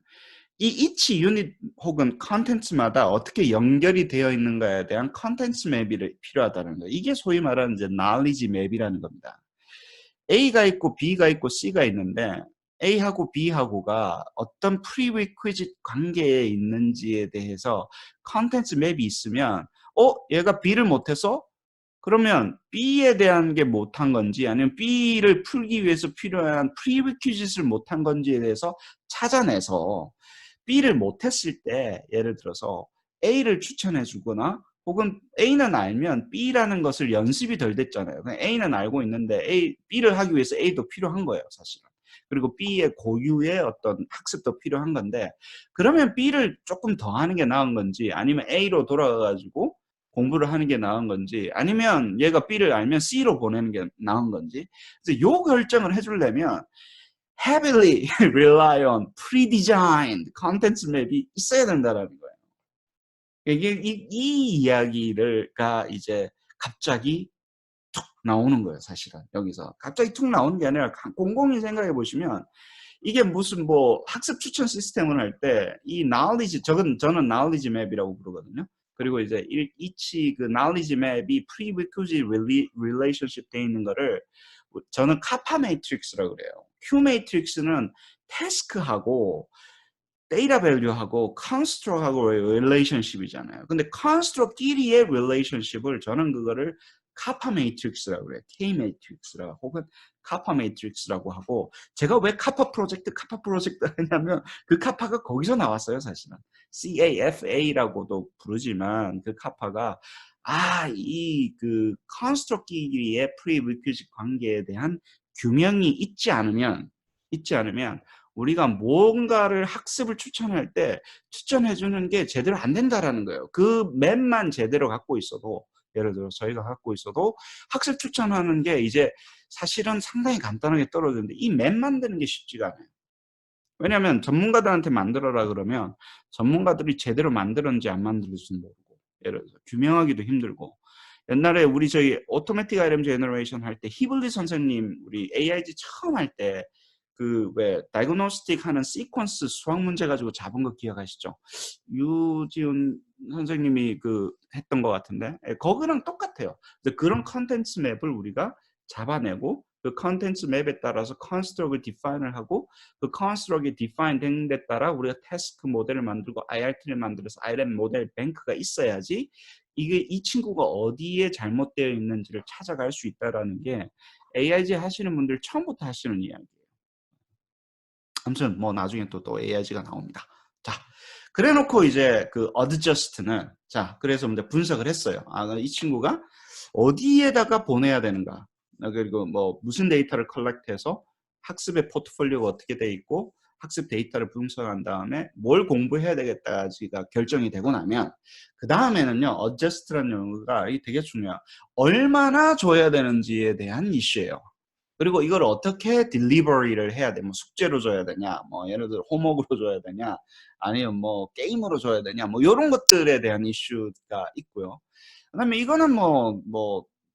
이 each 유닛 혹은 컨텐츠마다 어떻게 연결이 되어 있는가에 대한 컨텐츠 맵이 필요하다는 거예요. 이게 소위 말하는 이제 knowledge 맵이라는 겁니다. A가 있고 B가 있고 C가 있는데 A하고 B하고가 어떤 prerequisite 관계에 있는지에 대해서 컨텐츠 맵이 있으면 얘가 B를 못해서? 그러면 B에 대한 게 못한 건지 아니면 B를 풀기 위해서 필요한 prerequisite를 못한 건지에 대해서 찾아내서 B를 못했을 때 예를 들어서 A를 추천해 주거나 혹은 A는 알면 B라는 것을 연습이 덜 됐잖아요. A는 알고 있는데 B를 하기 위해서 A도 필요한 거예요, 사실은. 그리고 B의 고유의 어떤 학습도 필요한 건데 그러면 B를 조금 더 하는 게 나은 건지 아니면 A로 돌아가가지고 공부를 하는 게 나은 건지 아니면 얘가 B를 알면 C로 보내는 게 나은 건지 그래서 요 결정을 해주려면 heavily rely on pre-designed content 맵이 있어야 된다라는 거예요. 이게 이 이야기가 이제 갑자기 툭 나오는 거예요, 사실은 여기서 갑자기 툭 나오는 게 아니라 곰곰이 생각해 보시면 이게 무슨 뭐 학습 추천 시스템을 할 때 이 knowledge 저는 knowledge 맵이라고 부르거든요. 그리고 이제 each 그 knowledge 맵이 prerequisite relationship 돼 있는 거를 저는 카파 매트릭스라고 그래요. Q 매트릭스는 태스크하고 데이터 밸류하고 컨스트럭하고 릴레이션십이잖아요. 근데 컨스트럭끼리의 릴레이션십을 저는 그거를 카파 매트릭스라고 그래요. K 매트릭스라 혹은 카파 매트릭스라고 하고 제가 왜 카파 프로젝트 하냐면 그 카파가 거기서 나왔어요, 사실은. CAFA라고도 부르지만 그 카파가 이 그 컨스트럭끼리의 프리리퀴짓 관계에 대한 규명이 있지 않으면 우리가 뭔가를 학습을 추천할 때 추천해 주는 게 제대로 안 된다라는 거예요. 그 맵만 제대로 갖고 있어도 예를 들어 저희가 갖고 있어도 학습 추천하는 게 이제 사실은 상당히 간단하게 떨어지는데 이 맵 만드는 게 쉽지가 않아요. 왜냐하면 전문가들한테 만들어라 그러면 전문가들이 제대로 만들었는지 안 만들었는지 모르고 예를 들어서 규명하기도 힘들고 옛날에 우리 저희 오토매틱 아이템 제너레이션 할 때 히블리 선생님 우리 AIG 처음 할 때 그 왜 다이그노스틱 하는 시퀀스 수학 문제 가지고 잡은 거 기억하시죠? 유지훈 선생님이 그 했던 것 같은데 거기랑 똑같아요. 그런 컨텐츠 맵을 우리가 잡아내고 그 컨텐츠 맵에 따라서 컨스트럭을 디파인을 하고 그 컨스트럭이 디파인 된 데 따라 우리가 태스크 모델을 만들고 IRT를 만들어서 IRM 모델 뱅크가 있어야지 이게 이 친구가 어디에 잘못되어 있는지를 찾아갈 수 있다라는 게 AIG 하시는 분들 처음부터 하시는 이야기예요. 아무튼 뭐 나중에 또 AIG가 나옵니다. 자, 그래놓고 이제 그 adjust는 자 그래서 이제 분석을 했어요. 이 친구가 어디에다가 보내야 되는가 그리고 뭐 무슨 데이터를 컬렉트해서 학습의 포트폴리오가 어떻게 돼 있고 학습 데이터를 분석한 다음에 뭘 공부해야 되겠다지가 결정이 되고 나면 그 다음에는요 adjust라는 용어가 이게 되게 중요해요. 얼마나 줘야 되는지에 대한 이슈예요. 그리고 이걸 어떻게 딜리버리를 해야 돼? 뭐 숙제로 줘야 되냐? 뭐 예를 들어 홈워크로 줘야 되냐? 아니면 뭐 게임으로 줘야 되냐? 뭐 이런 것들에 대한 이슈가 있고요. 그다음에 이거는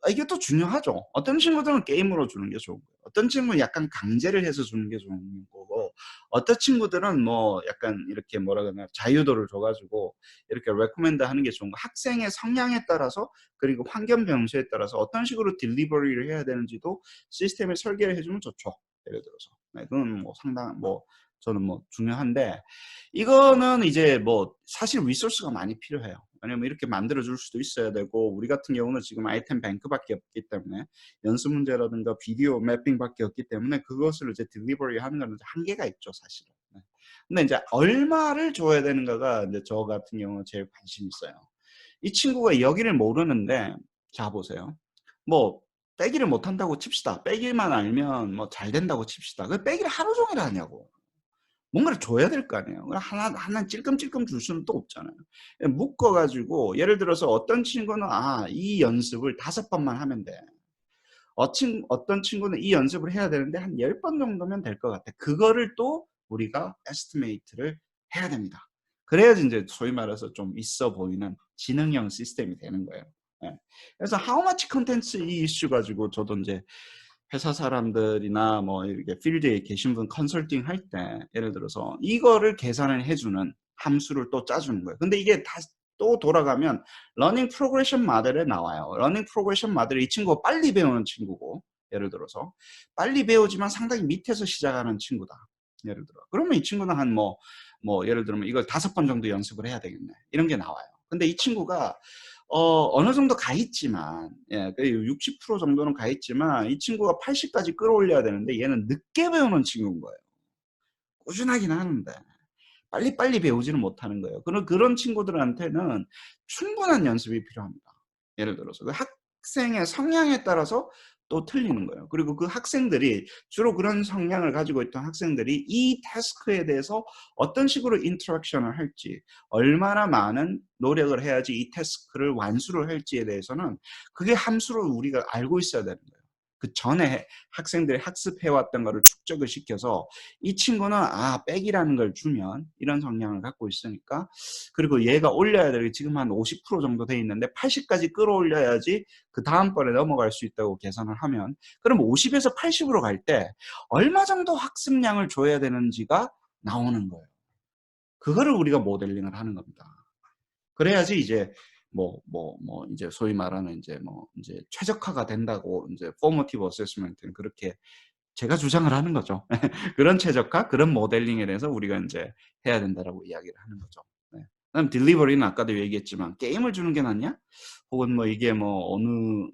이게 또 중요하죠. 어떤 친구들은 게임으로 주는 게 좋은 거예요. 어떤 친구는 약간 강제를 해서 주는 게 좋은 거고, 어떤 친구들은 뭐 약간 이렇게 뭐라 그러나 자유도를 줘가지고 이렇게 레코멘드 하는 게 좋은 거. 학생의 성향에 따라서 그리고 환경 변수에 따라서 어떤 식으로 딜리버리를 해야 되는지도 시스템을 설계를 해주면 좋죠. 예를 들어서. 네, 그건 뭐 저는 뭐 중요한데 이거는 이제 뭐 사실 리소스가 많이 필요해요. 왜냐면 이렇게 만들어 줄 수도 있어야 되고 우리 같은 경우는 지금 아이템 뱅크밖에 없기 때문에 연습 문제라든가 비디오 매핑밖에 없기 때문에 그것을 이제 딜리버리 하는 건 한계가 있죠, 사실은. 네. 근데 이제 얼마를 줘야 되는가가 이제 저 같은 경우는 제일 관심 있어요. 이 친구가 여기를 모르는데 자 보세요. 뭐 빼기를 못 한다고 칩시다. 빼기만 알면 뭐 잘 된다고 칩시다. 그 빼기를 하루 종일 하냐고. 뭔가를 줘야 될 거 아니에요. 하나 찔끔찔끔 줄 수는 또 없잖아요. 예 묶어 가지고 예를 들어서 어떤 친구는 '아 이 연습을 5번만 하면 돼.' 어떤 친구는 '이 연습을 해야 되는데 한 10번 정도면 될 것 같아.' 그거를 또 우리가 에스티메이트를 해야 됩니다. 그래야지 인제 소위 말해서 좀 있어 보이는 지능형 시스템이 되는 거예요. 예. 그래서 how much contents 이 이슈 가지고 저도 인제 회사 사람들이나 뭐 이렇게 필드에 계신 분 컨설팅 할 때 예를 들어서 이거를 계산을 해 주는 함수를 또 짜 주는 거예요. 근데 이게 다시 또 돌아가면 러닝 프로그레션 모델에 나와요. 러닝 프로그레션 모델이 이 친구가 빨리 배우는 친구고 예를 들어서 빨리 배우지만 상당히 밑에서 시작하는 친구다. 예를 들어. 그러면 이 친구는 한 예를 들면 '이걸 5번 정도 연습을 해야 되겠네.' 이런 게 나와요. 근데 이 친구가 어느 정도 가 있지만 예 그 60% 정도는 가 있지만 이 친구가 80 까지 끌어올려야 되는데 얘는 늦게 배우는 친구인 거예요. 꾸준하긴 하는데 빨리빨리 배우지는 못하는 거예요. 그런 친구들한테는 충분한 연습이 필요합니다. 예를 들어서 그 학생의 성향에 따라서 또 틀리는 거예요. 그리고 그 학생들이 주로 그런 성향을 가지고 있던 학생들이 이 태스크에 대해서 어떤 식으로 인터랙션을 할지, 얼마나 많은 노력을 해야지 이 태스크를 완수를 할지에 대해서는 그게 함수를 우리가 알고 있어야 되는 거예요. 그전에 학생들이 학습해 왔던 거를 축적을 시켜서 이 친구는 백이라는 걸 주면 이런 성향을 갖고 있으니까 그리고 얘가 올려야 될 게 지금 한 50% 정도 돼 있는데 80 까지 끌어올려야지 그다음번에 넘어갈 수 있다고 계산을 하면 그럼 50 에서 80 으로 갈 때 얼마 정도 학습량을 줘야 되는지가 나오는 거예요. 그거를 우리가 모델링을 하는 겁니다. 그래야지 이제 이제 소위 말하는 인제 최적화가 된다고 인제 포머티브 어세스먼트는 그렇게 제가 주장을 하는 거죠. 그런 최적화, 그런 모델링에 대해서 우리가 인제 해야 된다라고 이야기를 하는 거죠. 네. 그다음 딜리버리는 아까도 얘기했지만 게임을 주는 게 낫냐? 혹은 이게 어느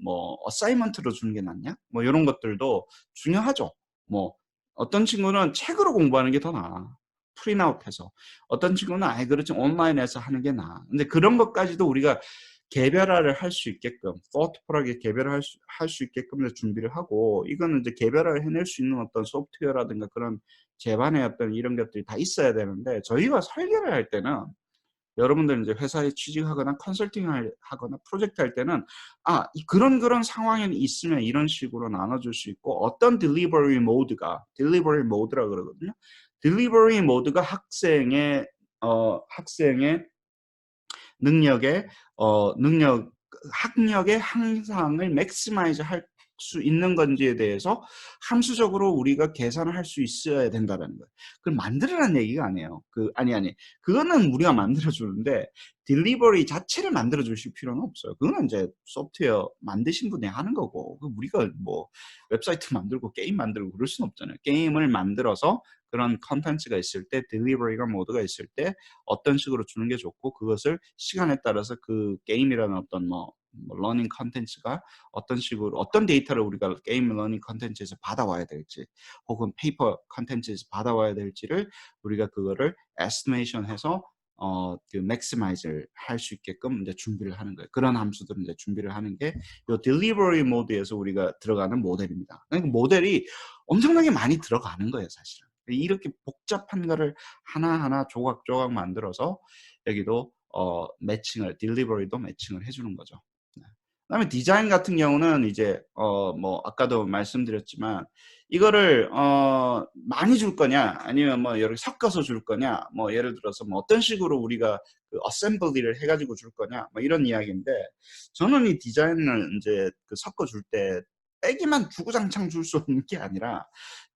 어사이먼트로 주는 게 낫냐? 요런 것들도 중요하죠. 뭐 어떤 친구는 책으로 공부하는 게 더 나아. 프린트아웃해서. 어떤 친구는 '아이 그렇지 온라인에서 하는 게 나아.' 근데 그런 것까지도 우리가 개별화를 할 수 있게끔 thoughtful하게 개별을 할 수 있게끔 이제 준비를 하고 이거는 이제 개별화를 해낼 수 있는 어떤 소프트웨어라든가 그런 제반의 어떤 이런 것들이 다 있어야 되는데 저희가 설계를 할 때는 여러분들 인제 회사에 취직하거나 컨설팅을 하거나 프로젝트 할 때는 그런 상황이 있으면 이런 식으로 나눠 줄 수 있고 어떤 딜리버리 모드라 그러거든요. 딜리버리 모드가 학생의 능력의 학력의 향상을 maximize 할 수 있는 건지에 대해서 함수적으로 우리가 계산을 할 수 있어야 된다라는 거예요. 그걸 만들으라는 얘기가 아니에요. 그거는 우리가 만들어 주는데 딜리버리 자체를 만들어 주실 필요는 없어요. 그거는 인제 소프트웨어 만드신 분이 하는 거고 우리가 웹사이트 만들고 게임 만들고 그럴 수는 없잖아요. 게임을 만들어서 그런 콘텐츠가 있을 때 딜리버리가 모드가 있을 때 어떤 식으로 주는 게 좋고 그것을 시간에 따라서 그 게임이라는 어떤 러닝 콘텐츠가 어떤 식으로 어떤 데이터를 우리가 게임 러닝 콘텐츠에서 받아와야 될지 혹은 페이퍼 콘텐츠에서 받아와야 될지를 우리가 그거를 에스티메이션해서 maximize를 할 수 있게끔 이제 준비를 하는 거예요. 그런 함수들을 이제 준비를 하는 게 요 딜리버리 모드에서 우리가 들어가는 모델입니다. 그러니까 모델이 엄청나게 많이 들어가는 거예요, 사실은. 이렇게 복잡한 거를 하나하나 조각조각 만들어서 여기도 딜리버리도 매칭을 해 주는 거죠. 네. 그다음에 디자인 같은 경우는 이제 아까도 말씀드렸지만 이거를 많이 줄 거냐 아니면 이렇게 섞어서 줄 거냐 예를 들어서 어떤 식으로 우리가 그 어셈블리를 해 가지고 줄 거냐 이런 이야기인데 저는 이 디자인을 인제 섞어 줄 때 빼기만 주구장창 줄 수 없는 게 아니라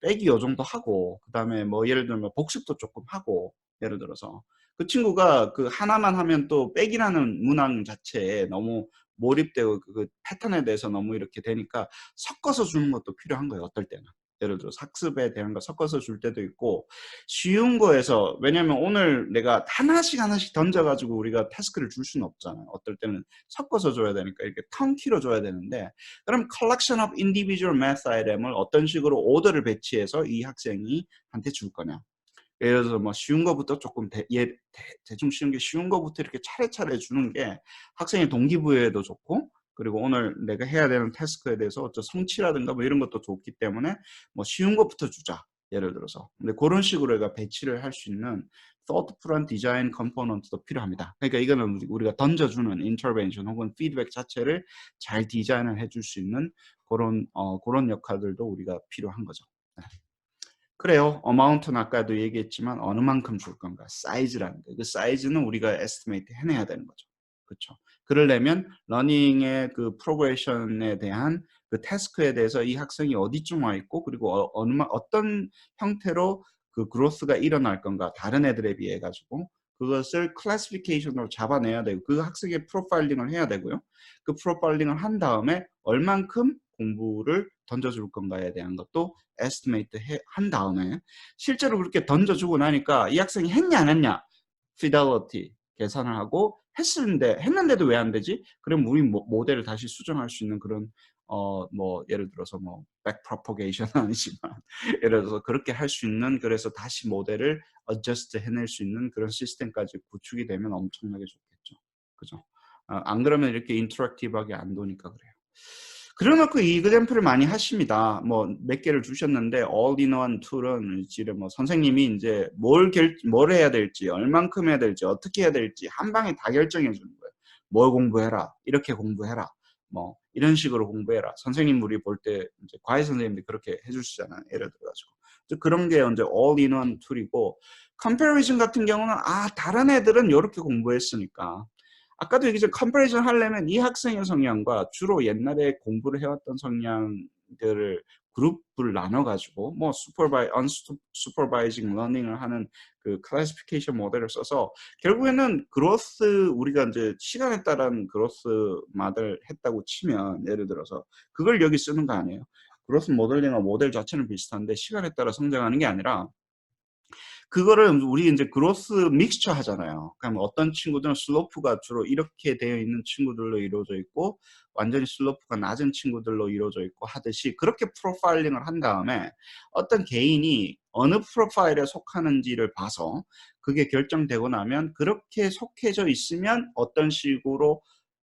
빼기 요 정도 하고 그다음에 예를 들면 복습도 쪼끔 하고 예를 들어서 그 친구가 그 하나만 하면 또 빼기라는 문항 자체에 너무 몰입되고 그 패턴에 대해서 너무 이렇게 되니까 섞어서 주는 것도 필요한 거예요, 어떨 때는. 예를 들어서 학습에 대한 거 섞어서 줄 때도 있고 쉬운 거에서 왜냐면 오늘 내가 하나씩 던져 가지고 우리가 태스크를 줄 수는 없잖아요. 어떨 때는 섞어서 줘야 되니까 이렇게 턴키로 줘야 되는데 그럼 collection of individual math item을 어떤 식으로 오더를 배치해서 이 학생이 한테 줄 거냐. 예를 들어서 쉬운 거부터 조금 대충 쉬운 게 쉬운 거부터 이렇게 차례차례 주는 게 학생의 동기부여에도 좋고 그리고 오늘 내가 해야 되는 태스크에 대해서 어떤 성취라든가 이런 것도 좋기 때문에 쉬운 것부터 주자. 예를 들어서. 근데 그런 식으로 얘가 배치를 할 수 있는 thoughtful design component도 필요합니다. 그러니까 이거는 우리가 던져주는 intervention 혹은 피드백 자체를 잘 디자인을 해줄 수 있는 그런 역할들도 우리가 필요한 거죠. 네. 그래요. 어마운트는 아까도 얘기했지만 어느 만큼 줄 건가. 사이즈라는 거. 그 사이즈는 우리가 에스티메이트 해내야 되는 거죠. 그렇죠. 그러려면 러닝의 그 프로그레션에 대한 그 태스크에 대해서 이 학생이 어디쯤 와 있고 그리고 어떤 형태로 그 그로스가 일어날 건가. 다른 애들에 비해 가지고 그것을 클래시피케이션으로 잡아내야 되고 그 학생의 프로파일링을 해야 되고요. 그 프로파일링을 한 다음에 얼만큼 공부를 던져줄 건가에 대한 것도 에스티메이트 한 다음에 실제로 그렇게 던져주고 나니까 이 학생이 했냐 안 했냐 fidelity 계산을 하고 했는데도 왜 안 되지? 그럼 우리 모델을 다시 수정할 수 있는 그런 뭐 예를 들어서 뭐 backpropagation은 아니지만 예를 들어서 그렇게 할 수 있는 그래서 다시 모델을 adjust 해낼 수 있는 그런 시스템까지 구축이 되면 엄청나게 좋겠죠. 그죠? 안 그러면 이렇게 인터랙티브하게 안 도니까 그래요. 그래놓고 이 example을 많이 하십니다. 뭐 몇 개를 주셨는데 all-in-one 툴은 지금 뭐 선생님이 이제 뭘 해야 될지, 얼만큼 해야 될지, 어떻게 해야 될지 한 방에 다 결정해 주는 거예요. 뭘 공부해라, 이렇게 공부해라, 뭐 이런 식으로 공부해라. 선생님 우리 볼 때 이제 과외 선생님들이 그렇게 해주시잖아요. 예를 들어가지고 그런 게 이제 all-in-one 툴이고 comparison 같은 경우는 다른 애들은 이렇게 공부했으니까. 아까도 얘기했죠. 컴퍼리즌 하려면 이 학생의 성향과 주로 옛날에 공부를 해왔던 성향들을 그룹을 나눠가지고 뭐 unsupervising learning을 하는 그 클래시피케이션 모델을 써서 결국에는 그로스 우리가 이제 시간에 따른 그로스 모델을 했다고 치면 예를 들어서 그걸 여기 쓰는 거 아니에요. 그로스 모델링과 모델 자체는 비슷한데 시간에 따라 성장하는 게 아니라 그거를 우리 이제 그로스 믹스처 하잖아요. 그럼 어떤 친구들은 슬로프가 주로 이렇게 되어 있는 친구들로 이루어져 있고 완전히 슬로프가 낮은 친구들로 이루어져 있고 하듯이 그렇게 프로파일링을 한 다음에 어떤 개인이 어느 프로파일에 속하는지를 봐서 그게 결정되고 나면 그렇게 속해져 있으면 어떤 식으로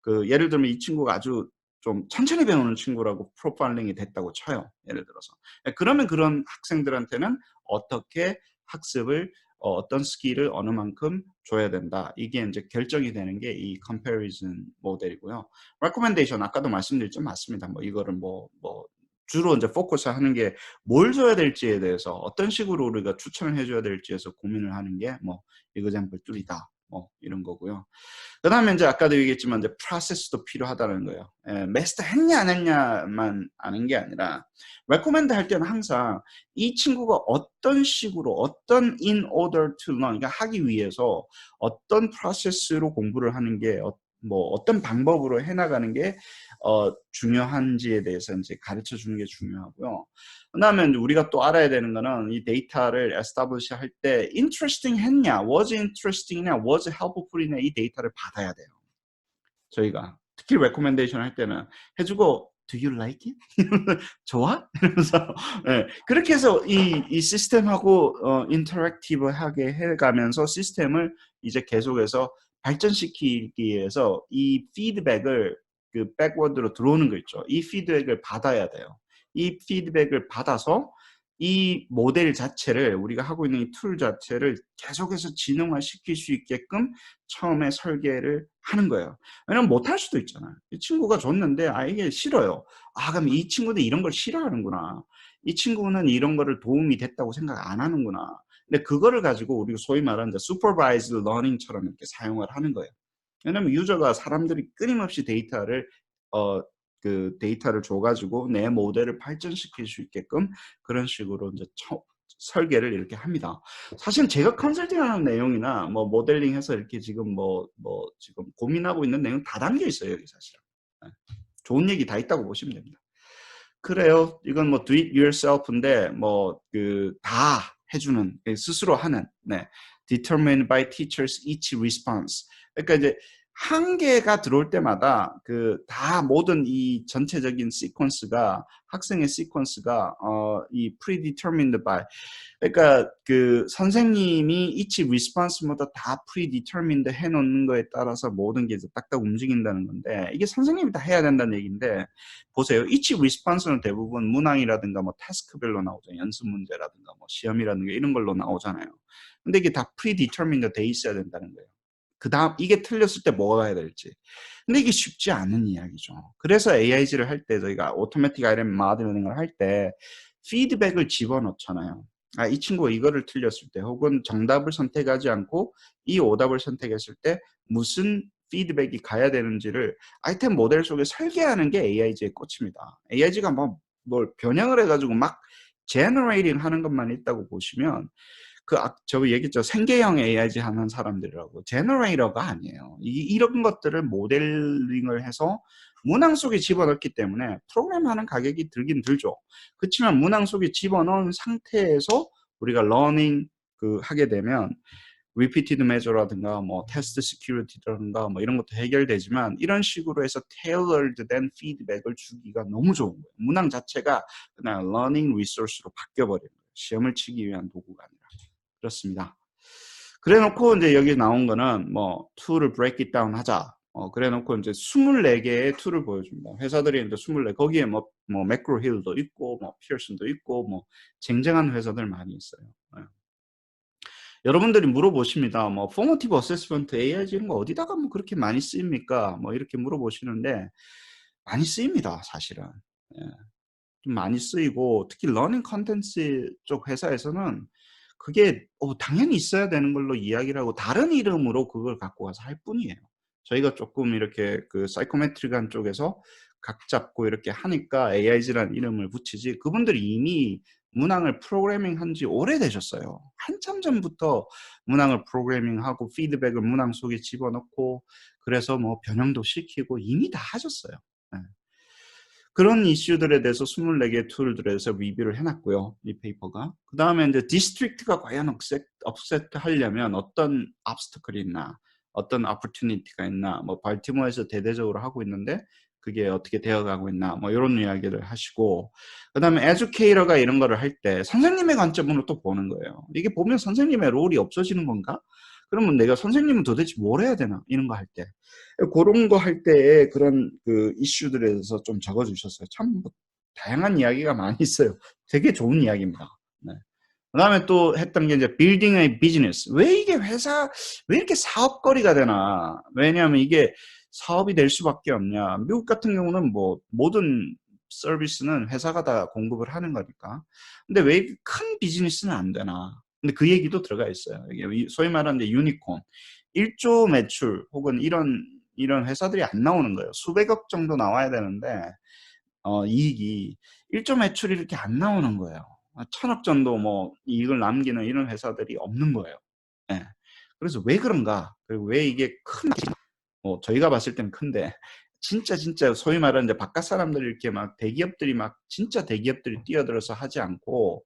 그 예를 들면 이 친구가 아주 좀 천천히 배우는 친구라고 프로파일링이 됐다고 쳐요. 예를 들어서. 그러면 그런 학생들한테는 어떻게 학습을 어떤 스킬을 어느 만큼 줘야 된다. 이게 이제 결정이 되는 게 이 comparison 모델이고요. recommendation 아까도 말씀드렸죠. 맞습니다. 뭐 이거를 뭐 주로 이제 포커스 하는 게 뭘 줘야 될지에 대해서 어떤 식으로 우리가 추천을 해줘야 될지에서 고민을 하는 게 뭐 example 툴이다. 뭐 이런 거고요. 그 다음에 이제 아까도 얘기했지만 이제 프로세스도 필요하다는 거예요. 마스터 했냐 안 했냐만 아는 게 아니라 레코멘드 할 때는 항상 이 친구가 어떤 식으로 어떤 in order to learn 그러니까 하기 위해서 어떤 프로세스로 공부를 하는 게 뭐 어떤 방법으로 해나가는 게 중요한지에 대해서 이제 가르쳐 주는 게 중요하고요. 그 다음에 우리가 또 알아야 되는 거는 이 데이터를 establish 할 때 interesting 했냐, was interesting이냐, was helpful이냐 이 데이터를 받아야 돼요. 저희가 특히 recommendation 할 때는 해주고 do you like it? 좋아? 이러면서 네, 그렇게 해서 이 시스템하고 인터랙티브하게 해가면서 시스템을 이제 계속해서 발전시키기 위해서 이 피드백을 그 백워드로 들어오는 거 있죠. 이 피드백을 받아야 돼요. 이 피드백을 받아서 이 모델 자체를 우리가 하고 있는 이 툴 자체를 계속해서 진흥화 시킬 수 있게끔 처음에 설계를 하는 거예요. 왜냐면 못할 수도 있잖아요. 이 친구가 줬는데 이게 싫어요. 그럼 이 친구는 이런 걸 싫어하는구나. 이 친구는 이런 거를 도움이 됐다고 생각 안 하는구나. 근데 그거를 가지고 우리가 소위 말하는 supervised learning처럼 이렇게 사용을 하는 거예요. 왜냐면 유저가 사람들이 끊임없이 데이터를 줘가지고 내 모델을 발전시킬 수 있게끔 그런 식으로 이제 설계를 이렇게 합니다. 사실 제가 컨설팅하는 내용이나 뭐 모델링해서 이렇게 지금 지금 고민하고 있는 내용 다 담겨 있어요 여기 사실은. 좋은 얘기 다 있다고 보시면 됩니다. 그래요. 이건 뭐 do it yourself인데 뭐 다 해주는 스스로 하는 determined by teachers each response. 그러니까 이제 한개가 들어올 때마다 그 다 모든 이 전체적인 시퀀스가 학생의 시퀀스가 이 predetermined by 그러니까 그 선생님이 each response마다 다 predetermined 해 놓는 거에 따라서 모든 게 이제 딱딱 움직인다는 건데 이게 선생님이 다 해야 된다는 얘기인데 보세요. each response는 대부분 문항이라든가 뭐 태스크별로 나오죠. 연습 문제라든가 뭐 시험이라든가 이런 걸로 나오잖아요. 근데 이게 다 predetermined 돼 있어야 된다는 거예요. 그다음 이게 틀렸을 때 뭐가 해야 될지. 근데 이게 쉽지 않은 이야기죠. 그래서 AIG를 할 때 저희가 오토매틱 아이템 모델링을 할 때 피드백을 집어넣잖아요. 아, 이 친구가 이거를 틀렸을 때 혹은 정답을 선택하지 않고 이 오답을 선택했을 때 무슨 피드백이 가야 되는지를 아이템 모델 속에 설계하는 게 AIG의 꽃입니다. AIG가 뭐 뭘 변형을 해가지고 막 제너레이팅 하는 것만 있다고 보시면 저 얘기했죠. 생계형 AIG 하는 사람들이라고. 제너레이터가 아니에요. 이런 것들을 모델링을 해서 문항 속에 집어넣기 때문에 프로그램하는 가격이 들긴 들죠. 그렇지만 문항 속에 집어넣은 상태에서 우리가 러닝 하게 되면 repeated measure라든가 뭐 test security라든가 뭐 이런 것도 해결되지만 이런 식으로 해서 tailored 된 피드백을 주기가 너무 좋은 거예요. 문항 자체가 그냥 learning resource로 바뀌어버리는 거예요. 시험을 치기 위한 도구가 아니라. 그렇습니다. 그래 놓고 이제 여기 나온 거는 뭐 툴을 break it down 하자. 그래 놓고 이제 24개의 툴을 보여줍니다. 회사들이 이제 24, 거기에 뭐 매크로힐도 있고, 뭐 피어슨도 있고, 뭐 쟁쟁한 회사들 많이 있어요. 네. 여러분들이 물어보십니다. 뭐 포머티브 어세스먼트 AI 이런 거 어디다가 뭐 그렇게 많이 쓰입니까? 뭐 이렇게 물어보시는데 많이 쓰입니다, 사실은. 예. 좀 많이 쓰이고 특히 러닝 컨텐츠 쪽 회사에서는 그게 당연히 있어야 되는 걸로 이야기를 하고 다른 이름으로 그걸 갖고 가서 할 뿐이에요. 저희가 조금 이렇게 그 사이코메트릭한 쪽에서 각 잡고 이렇게 하니까 AIG라는 이름을 붙이지 그분들이 이미 문항을 프로그래밍 한 지 오래되셨어요. 한참 전부터 문항을 프로그래밍하고 피드백을 문항 속에 집어넣고 그래서 뭐 변형도 시키고 이미 다 하셨어요. 네. 그런 이슈들에 대해서 24개 툴들에서 리뷰를 해놨고요. 이 페이퍼가. 그 다음에 이제 디스트릭트가 과연 업셋 하려면 어떤 obstacle이 있나, 어떤 opportunity가 있나, 뭐 발티모어에서 대대적으로 하고 있는데 그게 어떻게 되어가고 있나, 뭐 이런 이야기를 하시고, 그 다음에 에듀케이터가 이런 거를 할 때 선생님의 관점으로 또 보는 거예요. 이게 보면 선생님의 롤이 없어지는 건가? 그러면 내가 선생님은 도대체 뭘 해야 되나? 이런 거 할 때. 그런 거 할 때에 그런 그 이슈들에 대해서 좀 적어주셨어요. 참 다양한 이야기가 많이 있어요. 되게 좋은 이야기입니다. 네. 그 다음에 또 했던 게 이제 빌딩의 비즈니스. 왜 이게 왜 이렇게 사업거리가 되나? 왜냐하면 이게 사업이 될 수밖에 없냐. 미국 같은 경우는 뭐 모든 서비스는 회사가 다 공급을 하는 거니까. 근데 왜 큰 비즈니스는 안 되나? 근데 그 얘기도 들어가 있어요. 이게 소위 말하는 유니콘. 1조 매출 혹은 이런 회사들이 안 나오는 거예요. 수백억 정도 나와야 되는데 이익이 1조 매출이 이렇게 안 나오는 거예요. 1000억 정도 뭐 이익을 남기는 이런 회사들이 없는 거예요. 예. 그래서 왜 그런가? 그리고 왜 이게 저희가 봤을 때는 큰데 진짜 소위 말하는 이제 바깥 사람들이 이렇게 막 대기업들이 막 진짜 대기업들이 뛰어들어서 하지 않고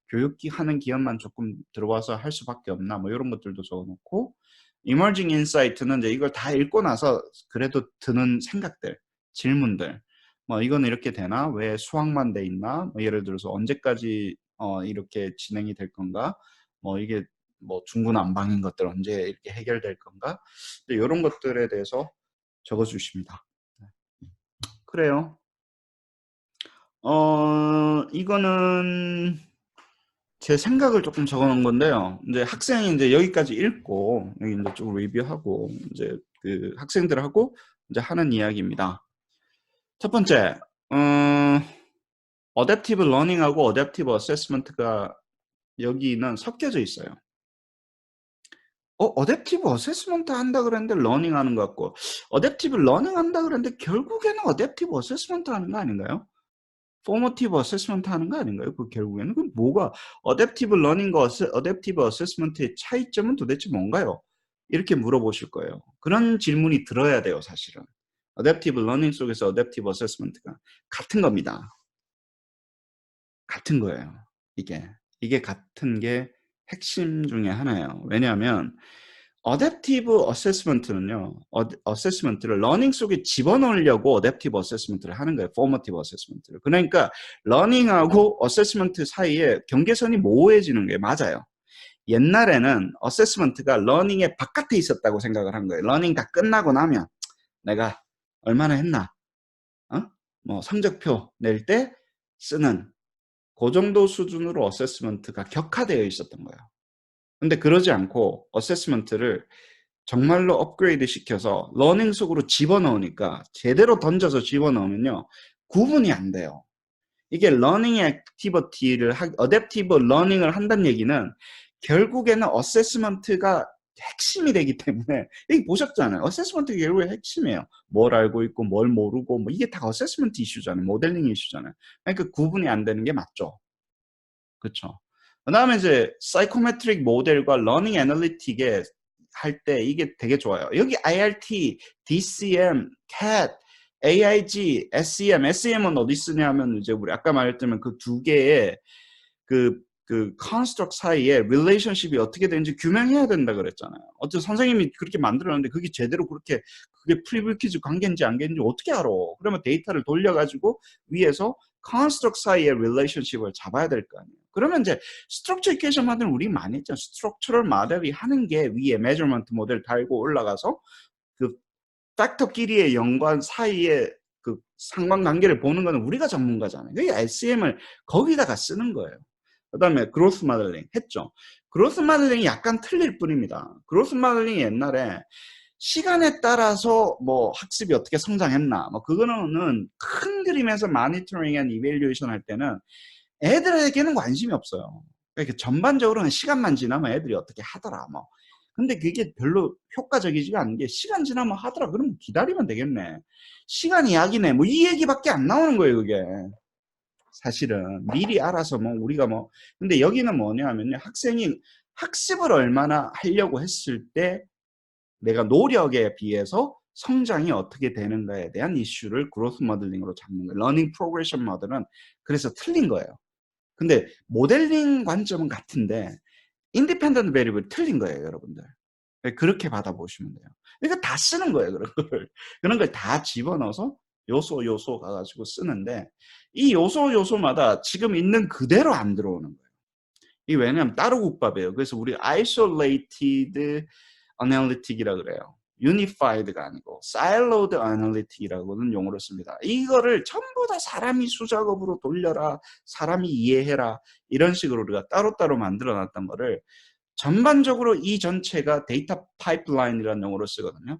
교육기 하는 기업만 조금 들어와서 할 수밖에 없나 뭐 이런 것들도 적어놓고 emerging insight는 이제 이걸 다 읽고 나서 그래도 드는 생각들, 질문들 뭐 이거는 이렇게 되나? 왜 수학만 돼 있나? 뭐 예를 들어서 언제까지 이렇게 진행이 될 건가? 뭐 이게 뭐 중구난방인 것들 언제 이렇게 해결될 건가? 이런 것들에 대해서 적어주십니다. 그래요. 이거는 제 생각을 조금 적어놓은 건데요. 이제 학생이 이제 여기까지 읽고 여기 이제 좀 리뷰하고 이제 그 학생들하고 이제 하는 이야기입니다. 첫 번째, 어댑티브 러닝하고 어댑티브 어세스먼트가 여기는 섞여져 있어요. 어댑티브 어세스먼트 한다 그랬는데 러닝 하는 것 같고, 어댑티브 러닝 한다 그랬는데 결국에는 어댑티브 어세스먼트 하는 거 아닌가요? 포머티브 어세스먼트 하는 거 아닌가요? 그 결국에는 그 뭐가 어댑티브 러닝과 어댑티브 어세스먼트의 차이점은 도대체 뭔가요? 이렇게 물어보실 거예요. 그런 질문이 들어야 돼요, 사실은. 어댑티브 러닝 속에서 어댑티브 어세스먼트가 같은 겁니다. 같은 거예요. 이게 같은 게 핵심 중에 하나예요. 왜냐하면 어댑티브 어세스먼트는요. 어세스먼트를 러닝 속에 집어넣으려고 어댑티브 어세스먼트를 하는 거예요. 포머티브 어세스먼트를. 그러니까 러닝하고 어세스먼트 사이에 경계선이 모호해지는 게 맞아요. 옛날에는 어세스먼트가 러닝의 바깥에 있었다고 생각을 한 거예요. 러닝 다 끝나고 나면 내가 얼마나 했나, 뭐 성적표 낼 때 쓰는 그 정도 수준으로 어세스먼트가 격화되어 있었던 거예요. 근데 그러지 않고 어세스먼트를 정말로 업그레이드 시켜서 러닝 속으로 집어넣으니까, 제대로 던져서 집어넣으면요, 구분이 안 돼요. 이게 러닝 액티비티를 어댑티브 러닝을 한다는 얘기는 결국에는 어세스먼트가 핵심이 되기 때문에, 여기 보셨잖아요. 어세스먼트가 결국에 핵심이에요. 뭘 알고 있고 뭘 모르고, 뭐 이게 다 어세스먼트 이슈잖아요. 모델링 이슈잖아요. 그러니까 구분이 안 되는 게 맞죠. 그렇죠. 그다음에 이제 사이코메트릭 모델과 러닝 애널리틱에 할 때 이게 되게 좋아요. 여기 IRT, DCM, CAT, AIG, SEM, SEM은 어디 쓰냐면 이제 우리 아까 말했지만 그 두 개의 그 construct 사이에 relationship이 어떻게 되는지 규명해야 된다 그랬잖아요. 어쨌든 선생님이 그렇게 만들었는데 그게 제대로 그게 프리뷰키즈 관계인지 안 관계인지 어떻게 알아? 그러면 데이터를 돌려가지고 위에서 construct 사이의 relationship을 잡아야 될 거 아니에요. 그러면 이제 structure equation 만드는 우리 많이 했잖아요. structural model이 하는 게 위에 measurement 모델 달고 올라가서 그 팩터끼리의 연관 사이에 그 상관관계를 보는 거는 우리가 전문가잖아요. 그게 SEM을 거기다가 쓰는 거예요. 그 다음에 그로스 모델링 했죠. 그로스 모델링이 약간 틀릴 뿐입니다. 그로스 모델링이 옛날에 시간에 따라서 뭐 학습이 어떻게 성장했나, 뭐 그거는 큰 그림에서 마니터링 앤 이밸류에이션 할 때는 애들에게는 관심이 없어요. 그러니까 전반적으로는 시간만 지나면 애들이 어떻게 하더라, 뭐. 근데 그게 별로 효과적이지가 않은 게, 시간 지나면 하더라, 그러면 기다리면 되겠네. 시간이 약이네, 뭐 이 얘기밖에 안 나오는 거예요, 그게. 사실은 미리 알아서 뭐 우리가 뭐, 근데 여기는 뭐냐면요, 학생이 학습을 얼마나 하려고 했을 때 내가 노력에 비해서 성장이 어떻게 되는가에 대한 이슈를 그로스 모델링으로 잡는 거예요. 러닝 프로그레션 모델은 그래서 틀린 거예요. 근데 모델링 관점은 같은데 인디펜던트 베리블이 틀린 거예요, 여러분들. 그렇게 받아보시면 돼요. 그러니까 다 쓰는 거예요, 그런 걸 다 집어넣어서 요소 가가지고 쓰는데, 이 요소마다 지금 있는 그대로 안 들어오는 거예요. 이게 왜냐하면 따로 국밥이에요. 그래서 우리 isolated analytic이라 그래요. unified가 아니고 siloed analytic이라고는 용어를 씁니다. 이거를 전부 다 사람이 수작업으로 돌려라, 사람이 이해해라, 이런 식으로 우리가 따로따로 만들어 놨던 거를 전반적으로 이 전체가 데이터 파이프라인이라는 용어를 쓰거든요.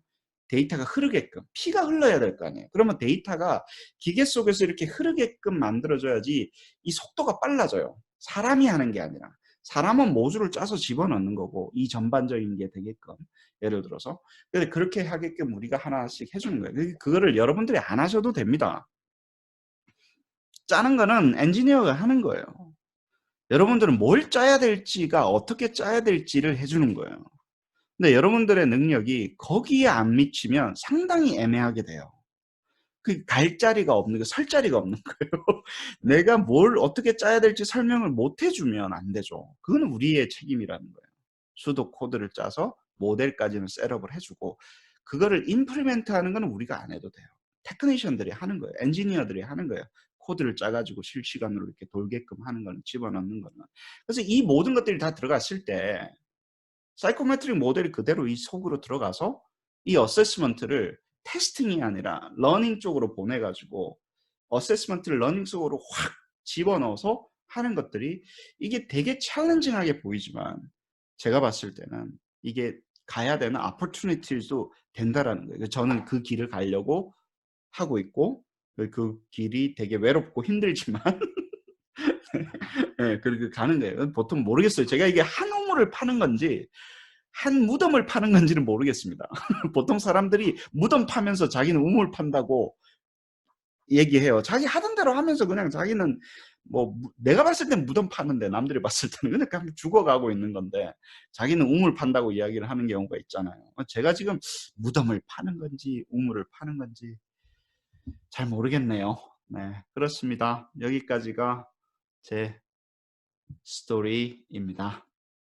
데이터가 흐르게끔, 피가 흘러야 될 거 아니에요. 그러면 데이터가 기계 속에서 이렇게 흐르게끔 만들어져야지 이 속도가 빨라져요. 사람이 하는 게 아니라. 사람은 모듈을 짜서 집어넣는 거고, 이 전반적인 게 되게끔. 예를 들어서. 근데 그렇게 하게끔 우리가 하나씩 해주는 거예요. 그거를 여러분들이 안 하셔도 됩니다. 짜는 거는 엔지니어가 하는 거예요. 여러분들은 뭘 짜야 될지가, 어떻게 짜야 될지를 해주는 거예요. 근데 여러분들의 능력이 거기에 안 미치면 상당히 애매하게 돼요. 그 갈 자리가 없는 거, 설 자리가 없는 거예요. 내가 뭘 어떻게 짜야 될지 설명을 못 해주면 안 되죠. 그건 우리의 책임이라는 거예요. 수도 코드를 짜서 모델까지는 셋업을 해주고, 그거를 임플리멘트 하는 건 우리가 안 해도 돼요. 테크니션들이 하는 거예요. 엔지니어들이 하는 거예요. 코드를 짜가지고 실시간으로 이렇게 돌게끔 하는 거는, 집어넣는 거는. 그래서 이 모든 것들이 다 들어갔을 때 사이코메트릭 모델이 그대로 이 속으로 들어가서 이 어세스먼트를 테스팅이 아니라 러닝 쪽으로 보내가지고 어세스먼트를 러닝 속으로 확 집어넣어서 하는 것들이, 이게 되게 챌린징하게 보이지만 제가 봤을 때는 이게 가야 되는 opportunities도 된다라는 거예요. 저는 그 길을 가려고 하고 있고, 그 길이 되게 외롭고 힘들지만 네, 그렇게 가는 거예요. 보통 모르겠어요. 제가 이게 한 우물을 파는 건지 한 무덤을 파는 건지는 모르겠습니다. 보통 사람들이 무덤 파면서 자기는 우물 판다고 얘기해요. 자기 하던 대로 하면서 그냥 자기는 뭐, 내가 봤을 땐 무덤 파는데 남들이 봤을 때는 그냥 죽어가고 있는 건데 자기는 우물 판다고 이야기를 하는 경우가 있잖아요. 제가 지금 무덤을 파는 건지 우물을 파는 건지 잘 모르겠네요. 네, 그렇습니다. 여기까지가 제 스토리입니다.